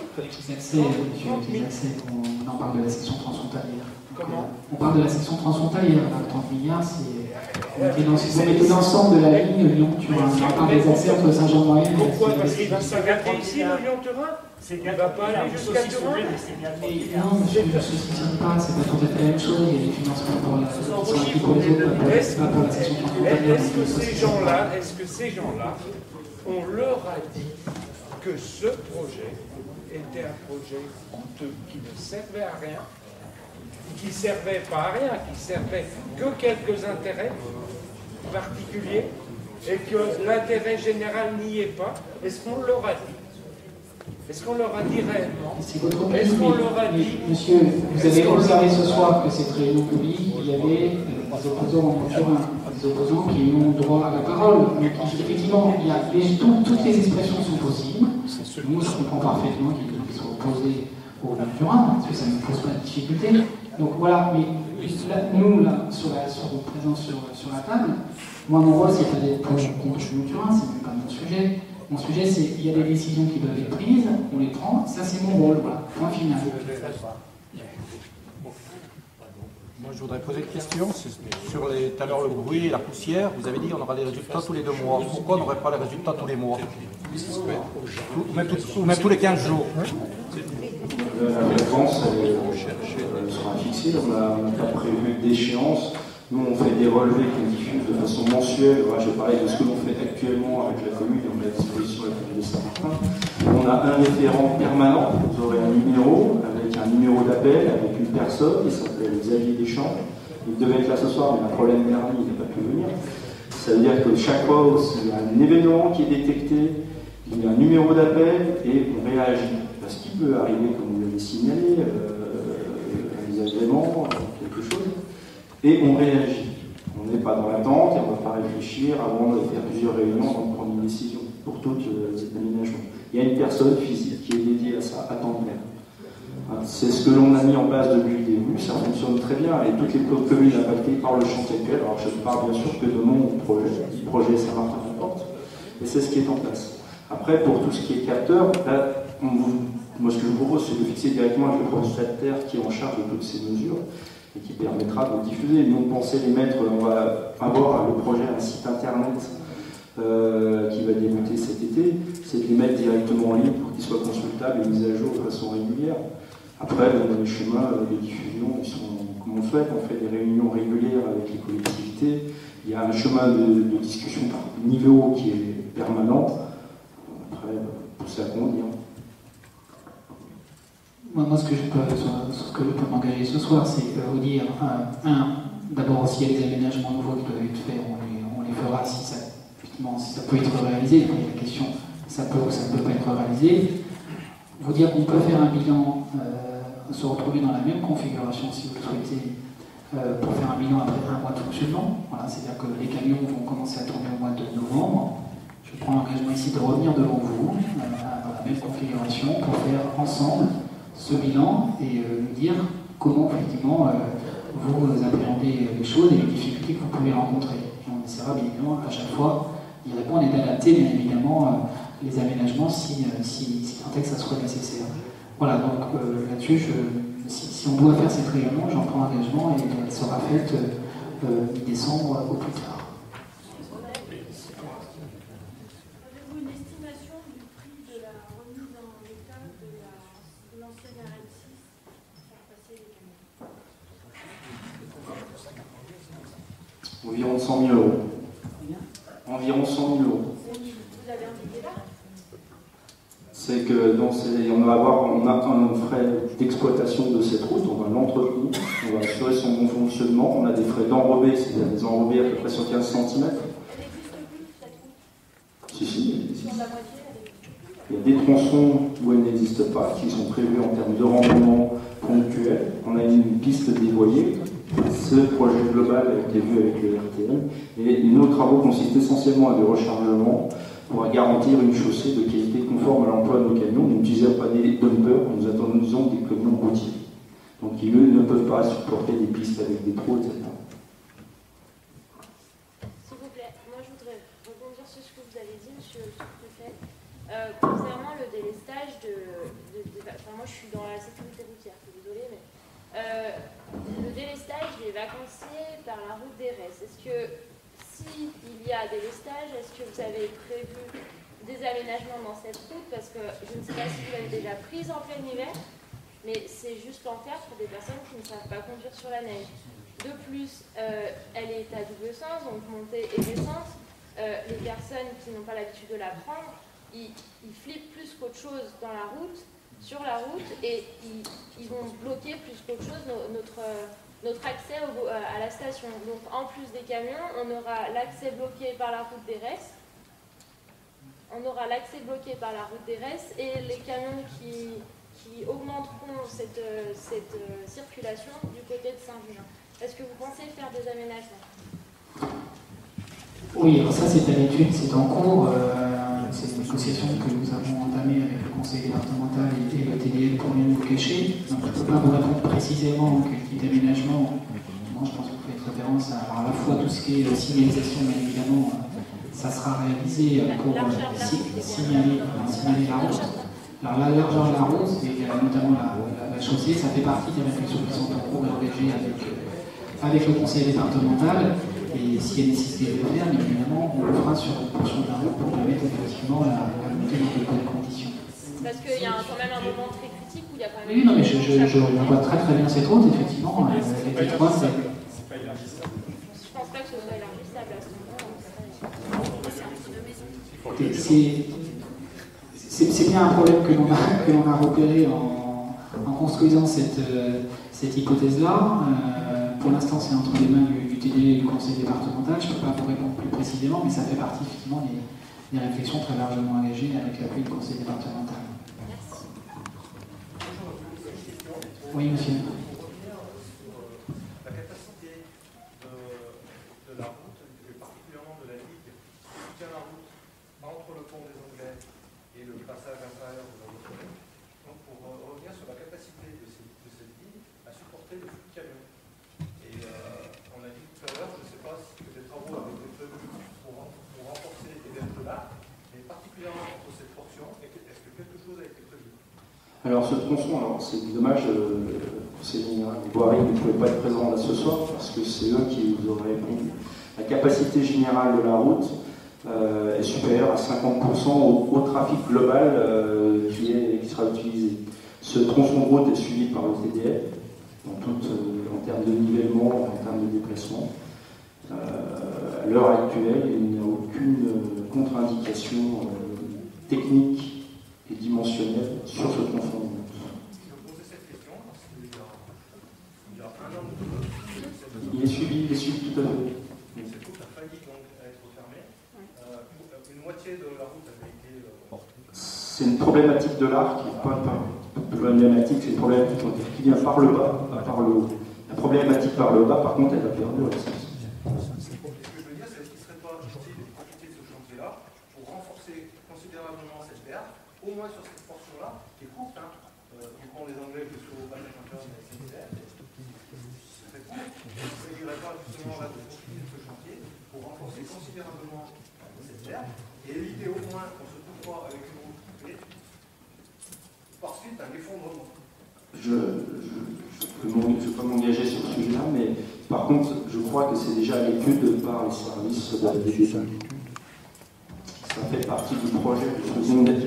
On en parle de la section transfrontalière. Comment? On parle de la section transfrontalière, 30 milliards, c'est... Vous mettez l'ensemble de la ligne Lyon-Turin. On parle des accès entre Saint-Jean-de-Maurienne et... Pourquoi? Parce qu'il va s'arrêter ici, le Lyon-Turin? Il ne va pas aller jusqu'à Turin? Non, monsieur, je ne soutiens pas, c'est pas tout à fait la même chose. Il y a des financements pour les autres, pas pour la section transfrontalière. Est-ce que ces gens-là, on leur a dit que ce projet était un projet coûteux, qui ne servait à rien, qui ne servait pas à rien, qui servait que quelques intérêts particuliers, et que l'intérêt général n'y est pas? Est-ce qu'on leur a dit? Est-ce qu'on leur a dit réellement? Est-ce qu'on leur a dit... Monsieur, vous avez observé ce soir que cette réunion publique, il y avait des opposants en Turin, des opposants qui ont droit à la parole. Mais effectivement, il y a toutes les expressions sont possibles. Nous, je comprends parfaitement qu'ils soient opposés au Turin, parce que ça ne pose pas de difficulté. Donc voilà, mais là, nous, là, sur votre présence sur la table, moi, mon rôle, c'est pas d'être pour ou contre le Turin, c'est même pas mon sujet. Mon sujet, c'est il y a des décisions qui doivent être prises, on les prend, ça c'est mon rôle, voilà, point final. Moi, je voudrais poser une question sur tout à l'heure le bruit et la poussière. Vous avez dit qu'on aura des résultats tous les 2 mois. Pourquoi on n'aurait pas les résultats tous les mois? Ou même tous les 15 jours. La réponse sera fixée, on n'a pas prévu d'échéance. Nous, on fait des relevés qu'on diffuse de façon mensuelle. Voilà, je parlais de ce que l'on fait actuellement avec la commune, on met à disposition la commune de Saint-Martin. On a un référent permanent, vous aurez un numéro, avec un numéro d'appel, avec une personne qui s'appelle Xavier Deschamps. Il devait être là ce soir, mais un problème dernier, il n'a pas pu venir. Ça veut dire que chaque fois s'il y a un événement qui est détecté, il y a un numéro d'appel et on réagit. Parce qu'il peut arriver, comme vous l'avez signalé, un désagrément, quelque chose. Et on réagit. On n'est pas dans l'attente et on ne va pas réfléchir avant de faire plusieurs réunions avant de prendre une décision pour tout cet aménagement. Il y a une personne physique qui est dédiée à ça, à temps plein. C'est ce que l'on a mis en place depuis le début, ça fonctionne très bien et toutes les communes impactées par le chantier actuel. Alors je ne parle bien sûr que de mon projet, du projet Saint-Martin Porte, et c'est ce qui est en place. Après, pour tout ce qui est capteur, là, moi ce que je vous propose, c'est de fixer directement avec le prestataire qui est en charge de toutes ces mesures et qui permettra de diffuser. Nous, on pensait les mettre, on va avoir le projet un site internet qui va débuter cet été, c'est de les mettre directement en ligne pour qu'ils soient consultables et mis à jour de façon régulière. Après, les schémas de diffusion, ils sont comme on souhaite, on fait des réunions régulières avec les collectivités, il y a un chemin de discussion par niveau qui est permanent. Après, pousser à grandir. Moi, ce que je peux m'engager ce soir, c'est vous dire, d'abord, s'il y a des aménagements nouveaux qui doivent être faits, on les fera si ça peut être réalisé. Après, la question, ça peut ou ça ne peut pas être réalisé. Vous dire qu'on peut faire un bilan, se retrouver dans la même configuration, si vous le souhaitez, pour faire un bilan après 1 mois de fonctionnement. Voilà, c'est-à-dire que les camions vont commencer à tourner au mois de novembre. Je prends l'engagement ici de revenir devant vous, dans la même configuration, pour faire ensemble ce bilan et nous dire comment effectivement vous appréhendez les choses et les difficultés que vous pouvez rencontrer. Et on essaiera bien évidemment à chaque fois d'y répondre et d'adapter bien évidemment les aménagements si tant est que ça soit nécessaire. Voilà, donc là-dessus, si on doit faire cette réunion, j'en prends l'engagement et elle sera faite mi-décembre au plus tard. Environ 100 000 euros. Environ 100 000 euros. C'est que on a un frais d'exploitation de cette route, on va l'entretenir, on va assurer son bon fonctionnement, on a des frais d'enrobé, c'est-à-dire des enrobés à peu près sur 15 cm. Si, il y a des tronçons où elle n'existe pas, qui sont prévus en termes de rendement, ponctuels. On a une piste dévoyée. Ce projet global a été vu avec le RTM. Et nos travaux consistent essentiellement à des rechargements pour garantir une chaussée de qualité conforme à l'emploi de nos camions. Nous n'utilisons pas des dumpers, nous utilisons des camions routiers. Donc ils, eux, ne peuvent pas supporter des pistes avec des trous, etc. S'il vous plaît, moi je voudrais rebondir sur ce que vous avez dit, monsieur le sous-préfet, concernant le délestage enfin, moi je suis dans la sécurité routière, je suis désolée, mais le délestage des vacanciers par la route d'Erez, est-ce que s'il y a délestage, est-ce que vous avez prévu des aménagements dans cette route? Parce que je ne sais pas si vous l'avez déjà prise en plein hiver, mais c'est juste l'enfer pour des personnes qui ne savent pas conduire sur la neige. De plus, elle est à double sens, donc montée et descente. Les personnes qui n'ont pas l'habitude de la prendre, ils flippent plus qu'autre chose dans la route, sur la route, et ils vont bloquer plus qu'autre chose notre accès à la station. Donc en plus des camions, on aura l'accès bloqué par la route d'Erez. On aura l'accès bloqué par la route d'Erez et les camions qui augmenteront cette circulation du côté de Saint-Julien. Est-ce que vous pensez faire des aménagements? Oui, alors ça c'est à l'étude, c'est en cours. C'est une négociation que nous avons entamée avec le conseil départemental et le TDL pour rien vous cacher. Donc je ne peux pas vous répondre précisément quel type d'aménagement. Moi je pense que vous faites référence à la fois tout ce qui est signalisation, bien évidemment, ça sera réalisé pour signaler la route. Alors la largeur de la route, et notamment la chaussée, ça fait partie des réflexions qui sont en cours et engagées avec le conseil départemental. Et s'il y a nécessité de le faire, bien évidemment, on le fera sur une portion de la route pour permettre effectivement la montée dans de bonnes conditions. Parce qu'il y a quand même un moment très critique où il y a quand même... Oui, non, mais je vois très très bien cette route, effectivement. Les T3, c'est... Je pense pas que ce soit élargissable à ce moment-là. C'est bien un problème que l'on a repéré en construisant cette hypothèse-là. Pour l'instant, c'est entre les mains du TD et du conseil départemental. Je ne peux pas vous répondre plus précisément, mais ça fait partie effectivement des réflexions très largement engagées avec l'appui du conseil départemental. Merci. Oui, monsieur. La capacité de la route, et particulièrement de la ligue qui soutient la route entre le pont des Anglais et le passage intérieur de la route. Donc pour revenir sur la capacité de cette ligne à supporter le flux de camions. Et on a dit tout à l'heure, je ne sais pas si des travaux avaient été prévus pour renforcer les verges de l'arc, mais particulièrement entre cette portion, est-ce que quelque chose a été prévu? Alors ce tronçon, c'est dommage, c'est général. Les voiries ne pouvaient pas être présents là ce soir parce que c'est eux qui vous auraient répondu. La capacité générale de la route est supérieure à 50% au trafic global qui sera utilisé. Ce tronçon de route est suivi par le TDL en termes de nivellement, en termes de déplacement. À l'heure actuelle, il n'y a aucune contre-indication technique et dimensionnelle sur ce tronçon de route. Je posais cette question parce qu'il y a un an ou deux. Il est suivi tout à fait. Cette route a failli donc être fermée. Une moitié de la route avait été... C'est une problématique de l'art qui n'est pas problématique, c'est une problématique qui vient par le bas, pas par le haut. La problématique par le bas, par contre, elle a perdu la sens. Ce que je veux dire, c'est qu'il ne serait pas utile de profiter de ce chantier-là pour renforcer considérablement cette berge, au moins sur cette portion-là, qui est courte. On prend les Anglais que sur le passage intérieur de la SNCF. C'est court. Il ne s'agirait pas justement là de profiter de ce chantier pour renforcer considérablement cette berge et éviter au moins qu'on se trouve pas avec une route coupée par suite d'un effondrement. Je ne peux pas m'engager sur ce sujet-là, mais par contre, je crois que c'est déjà à l'étude par les services de la DGA. Ça fait partie du projet,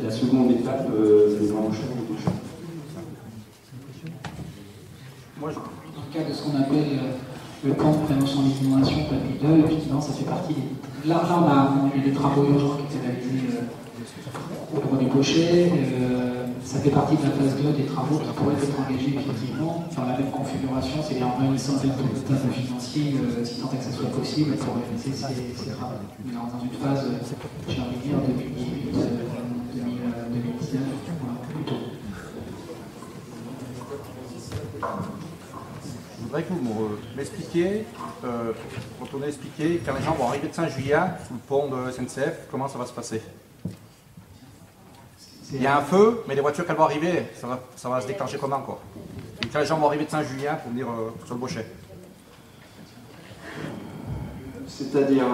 la seconde étape de l'enchaînement. Dans le cadre de ce qu'on appelle le plan de prévention des inondations, PAPI 2, effectivement, ça fait partie des... Là, on a eu des travaux urgents qui étaient réalisés au bureau du Pochet. Ça fait partie de la phase 2 des travaux qui pourraient être engagés effectivement dans la même configuration, c'est-à-dire en réunissant les états financiers, si tant est que ça soit possible, pour réaliser ces travaux. Mais dans une phase, j'ai envie de dire, 2018, 2019, voilà, plutôt. Je voudrais que vous m'expliquiez, retournez expliquer, quand les gens vont arriver de Saint-Julien, sous le pont de SNCF, comment ça va se passer? Il y a un feu, mais les voitures, qu'elles vont arriver, ça va se déclencher comment, quoi? Et quand les gens vont arriver de Saint-Julien pour venir sur le Bochet? C'est-à-dire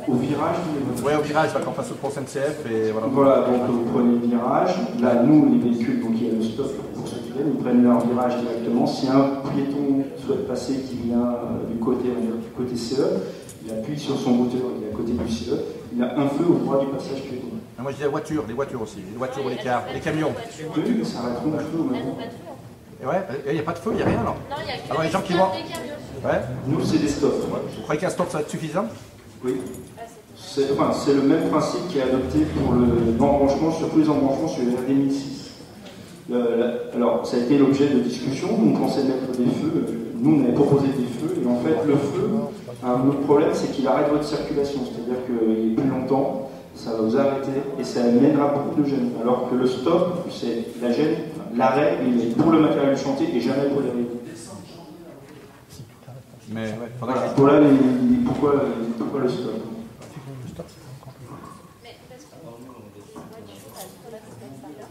au virage? Oui, au virage, là, quand on passe le pont SNCF, et voilà. Voilà, donc vous prenez le virage. Là, nous, les véhicules, donc il y a le stop pour ceux qui viennent, ils prennent leur virage directement. Si un piéton souhaite passer qui vient du côté CE, il appuie sur son moteur, il est à côté du CE, il a un feu au droit du passage piéton. Ah, moi je dis les voitures aussi, les voitures ou les cars, les camions. Oui, mais ça arrêteront le feu au même moment. Et ouais, il n'y a pas de feu, il n'y a rien alors. Non, il y a que alors les gens qui vont. Ouais. Nous, c'est des stops. Vous croyez qu'un stop ça va être suffisant? Oui. C'est le même principe qui est adopté pour l'embranchement, sur tous les embranchements sur les RD 1006. Alors, ça a été l'objet de discussion. Nous, on pensait mettre des feux. Nous, on avait proposé des feux. Et en fait, le feu, un autre problème, c'est qu'il arrête votre circulation. C'est-à-dire qu'il est plus longtemps, ça va vous arrêter et ça mènera beaucoup de gêne. Alors que le stop, c'est la gêne, l'arrêt, il est pour le matériel du chantier et jamais pour les véhicules. Mais ouais, voilà, pourquoi le stop?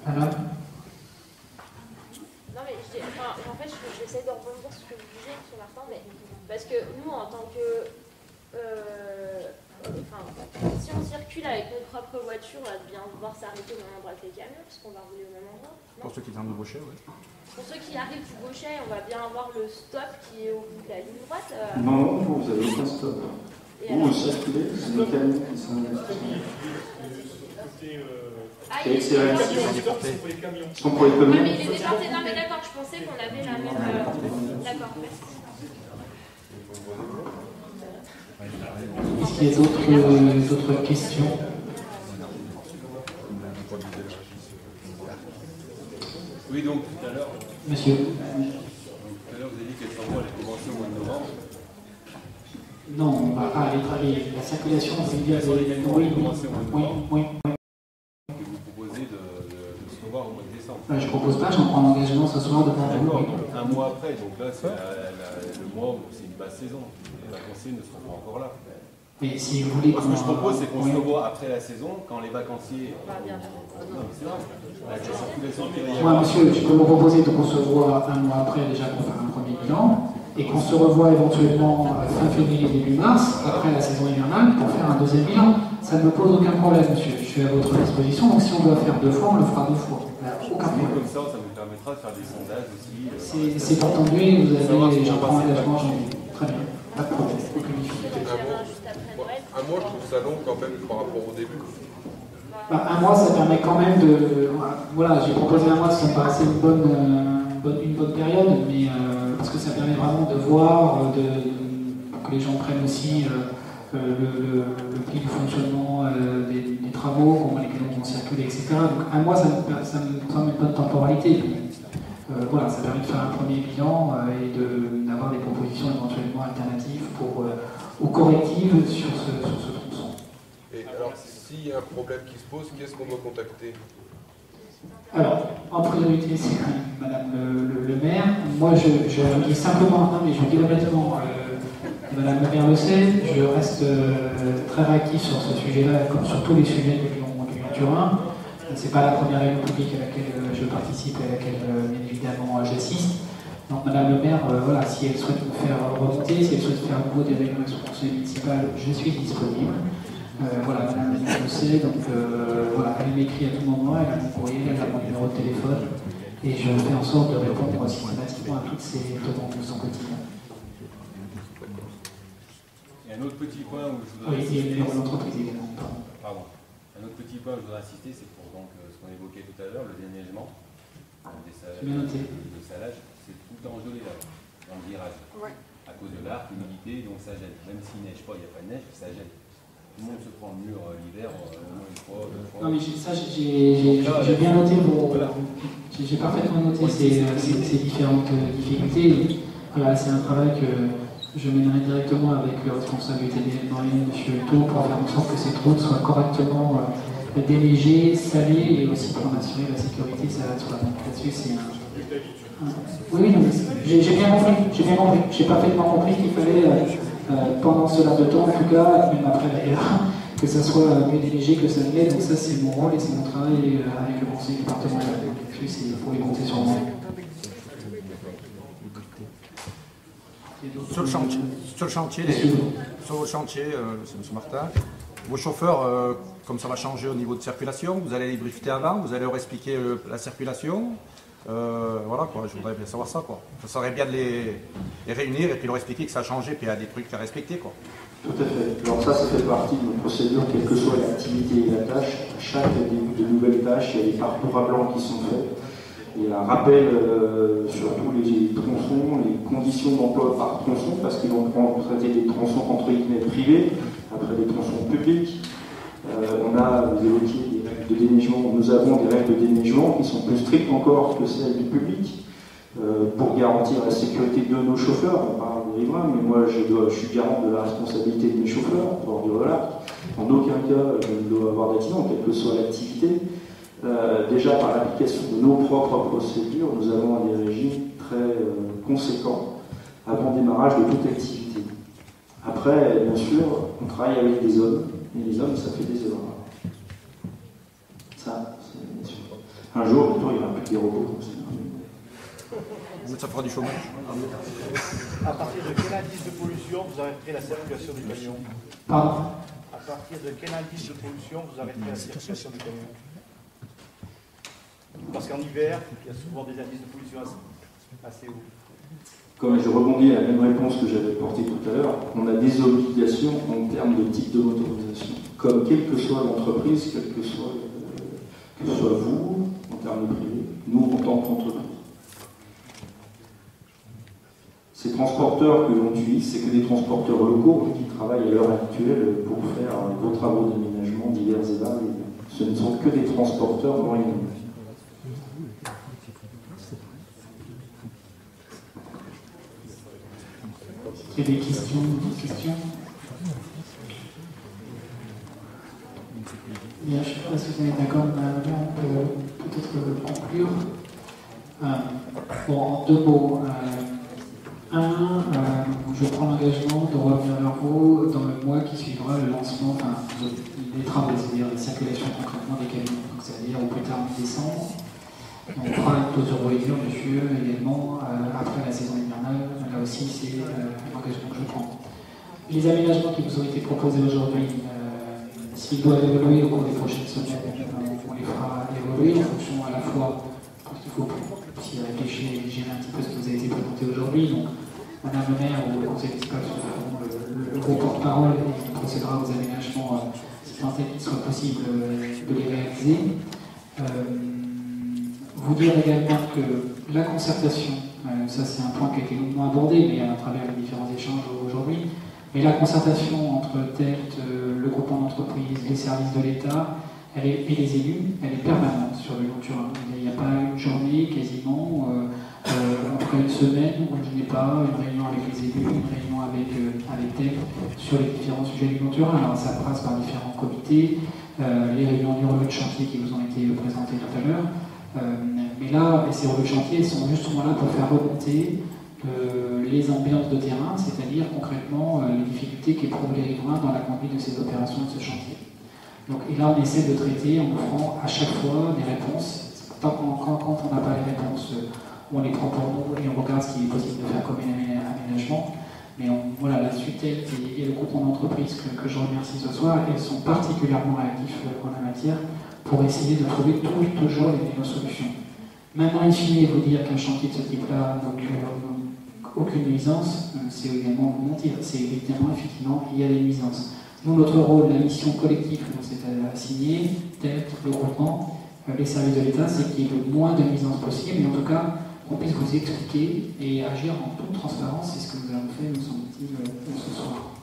Non mais en fait j'essaie de rebondir sur ce que vous disiez, M. Martin, mais parce que nous en tant que si on circule avec notre propre voiture, on va bien devoir s'arrêter au même endroit que les camions, parce qu'on va rouler au même endroit. Pour ceux qui viennent du Bochet, oui. Pour ceux qui arrivent du Bochet, on va bien avoir le stop qui est au bout de la ligne droite. Non, vous avez aucun stop. Vous circulez, c'est des camions qui sont. Ils sont pour les camions. Oui, mais il est déporté. Non, mais d'accord, je pensais qu'on avait la même. D'accord, merci. Est-ce qu'il y a d'autres questions? Oui, donc tout à l'heure. Monsieur. Tout à l'heure, vous avez dit qu'elle s'envoie les conventions au mois de novembre. Non, on va pas aller travailler. La circulation, c'est bien. Oui. Vous proposez de se revoir au mois de décembre. Je ne propose pas, j'en prends l'engagement ce soir de prendre. D'accord, donc un mois après, donc là c'est le mois où c'est une basse saison. Les vacanciers ne seront pas encore là. Mais si vous voulez. Moi, ce que je propose, c'est qu'on se revoie après la saison, quand les vacanciers. Non, mais c'est vrai. Avec la circulation qui est. Moi, monsieur, je peux vous proposer de qu'on se revoie un mois après déjà pour faire un premier bilan, et qu'on se revoie éventuellement fin février, début mars, après la saison hivernale, pour faire un deuxième bilan. Ça ne me pose aucun problème, monsieur. Je suis à votre disposition, donc si on doit faire 2 fois, on le fera 2 fois. Aucun problème. Comme ça nous permettra de faire des sondages aussi. C'est entendu, vous avez, j'en prends l'engagement, très bien. Pas de problème, aucune difficulté. Un mois, je trouve ça long quand même par rapport au début. Un mois, ça permet quand même de. Voilà, j'ai proposé un mois, ça me paraissait une bonne période, mais parce que ça permet vraiment de voir, pour que les gens prennent aussi le prix du fonctionnement des travaux, comment les clients vont circuler, etc. Donc un mois, ça me semble une bonne temporalité. Voilà, ça permet de faire un premier bilan et d'avoir des propositions éventuellement alternatives aux correctives sur ce tronçon. Et alors, s'il y a un problème qui se pose, qui est-ce qu'on doit contacter? Alors, en priorité, c'est Madame le maire. Moi, je dis simplement, non mais je dis honnêtement, Madame le maire le sait, je reste très réactif sur ce sujet-là, comme sur tous les sujets du Lyon-Turin. Ce n'est pas la première réunion publique à laquelle je participe et à laquelle, bien évidemment, j'assiste. Donc, Madame le maire, voilà, si elle souhaite me faire remonter, si elle souhaite faire un nouveau des réunions avec son conseil municipal, je suis disponible. Voilà, Madame le maire le sait, donc voilà, elle m'écrit à tout moment, elle a mon courrier, elle a mon numéro de téléphone, et je fais en sorte de répondre systématiquement à toutes ces demandes de son quotidien. Et un autre petit point où je voudrais insister. Oui, et le numéro d'entreprise également. Pardon. Un autre petit point où je voudrais insister, c'est pour donc, ce qu'on évoquait tout à l'heure, le déneigement, le salage, c'est tout le temps gelé là, dans le virage. Ouais. À cause de l'arc, l'humidité, donc ça gèle. Même s'il neige pas, il n'y a pas de neige, ça gèle. Tout le monde se prend le mur l'hiver, au moins une fois, 2 fois. Non mais ça, j'ai bien noté j'ai parfaitement noté ces différentes difficultés. Voilà, c'est un travail que je mènerai directement avec le responsable du TDM, M. Hutot, pour faire en sorte que cette route soit correctement déneigée, salée, et aussi pour en assurer la sécurité, ça va être là. Là-dessus, c'est Oui, j'ai bien compris, j'ai parfaitement compris qu'il fallait, pendant ce laps de temps, en tout cas, même après d'ailleurs, que ça soit mieux dirigé que ça ne l'est. Donc ça, c'est mon rôle et c'est mon travail avec le conseil départemental. Donc c'est pour les compter sur moi. Sur le chantier, c'est M. Martin, vos chauffeurs, comme ça va changer au niveau de circulation, vous allez les briefer avant, vous allez leur expliquer la circulation. Voilà quoi, je voudrais bien savoir ça quoi. Ça serait bien de les réunir et puis leur expliquer que ça a changé et puis il y a des trucs à respecter quoi. Tout à fait. Alors ça fait partie de nos procédures, quelle que soit l'activité et la tâche. À chaque début de nouvelles tâches, il y a des parcours à blanc qui sont faits. Il y a un rappel sur tous les tronçons, les conditions d'emploi par tronçon, parce qu'ils vont traiter des tronçons entre guillemets privés, après des tronçons publics. Vous évoquiez des règles de déneigement. Nous avons des règles de déneigement qui sont plus strictes encore que celles du public, pour garantir la sécurité de nos chauffeurs. On parle des riverains, mais moi je suis garant de la responsabilité de mes chauffeurs, pour du relax. En aucun cas je ne dois avoir d'accident, quelle que soit l'activité. Déjà par l'application de nos propres procédures, nous avons des régimes très conséquents avant le démarrage de toute activité. Après, bien sûr, on travaille avec des hommes, et les hommes, ça fait des erreurs. Ça, c'est bien sûr. Un jour, il n'y aura plus que des robots. Ça fera du chômage. À partir de quel indice de pollution vous arrêterez la circulation du camion? Pardon? À partir de quel indice de pollution vous arrêterez la circulation du camion? Parce qu'en hiver, il y a souvent des indices de pollution assez hauts. Comme je rebondis à la même réponse que j'avais portée tout à l'heure, on a des obligations en termes de type de motorisation. Comme quelle que soit l'entreprise, quel que soit vous, en termes de privé, nous en tant qu'entreprise. Ces transporteurs que l'on utilise, c'est que des transporteurs locaux qui travaillent à l'heure actuelle pour faire vos travaux d'aménagement divers et variés. Ce ne sont que des transporteurs moyens. Il y a des questions? Bien, je ne sais pas si vous êtes d'accord, mais on peut peut-être conclure. Bon, en 2 mots. Je prends l'engagement de revenir vers vous dans le mois qui suivra le lancement des travaux, c'est-à-dire la circulation concrètement des camions. Donc, c'est-à-dire au plus tard en décembre. On fera une pause de revoyure, monsieur, également, après la saison hivernale. Là aussi, c'est l'engagement que je prends. Les aménagements qui vous ont été proposés aujourd'hui, s'ils doivent évoluer au cours des prochaines semaines, on les fera évoluer en fonction à la fois, parce qu'il faut aussi réfléchir et gérer un petit peu ce qui vous a été présenté aujourd'hui. Donc, Madame le maire ou le conseil municipal feront le gros porte-parole et on procédera aux aménagements si tant est qu'il soit possible de les réaliser. Vous dire également que la concertation, ça c'est un point qui a été longuement abordé, mais à travers les différents échanges aujourd'hui, mais la concertation entre TELT, le groupement d'entreprises, les services de l'État et les élus, elle est permanente sur le Lyon-Turin. Il n'y a pas une journée quasiment, en tout cas une semaine, où je n'ai pas une réunion avec les élus, une réunion avec TELT sur les différents sujets du Lyon-Turin. Alors ça passe par différents comités, les réunions du relevé de chantier qui vous ont été présentées tout à l'heure. Mais là, ces relevés de chantier sont justement là pour faire remonter les ambiances de terrain, c'est-à-dire concrètement les difficultés qu'éprouvent les riverains dans la conduite de ces opérations de ce chantier. Donc, et là, on essaie de traiter en offrant à chaque fois des réponses. Quand on n'a pas les réponses, on les prend pour nous et on regarde ce qu'il est possible de faire comme aménagement. Mais voilà, la SUTEL et le groupement d'entreprises que je remercie ce soir, elles sont particulièrement réactifs en la matière pour essayer de trouver toujours les meilleures solutions. Maintenant, in fine, vous dire qu'un chantier de ce type-là n'occure aucune nuisance, c'est également vous mentir. C'est évidemment, effectivement, il y a des nuisances. Nous, notre rôle, la mission collective que nous s'est assignée, TELT, le groupement, les services de l'État, c'est qu'il y ait le moins de nuisances possible, et en tout cas, qu'on puisse vous expliquer et agir en toute transparence. C'est ce que nous avons fait, nous semble-t-il, ce soir.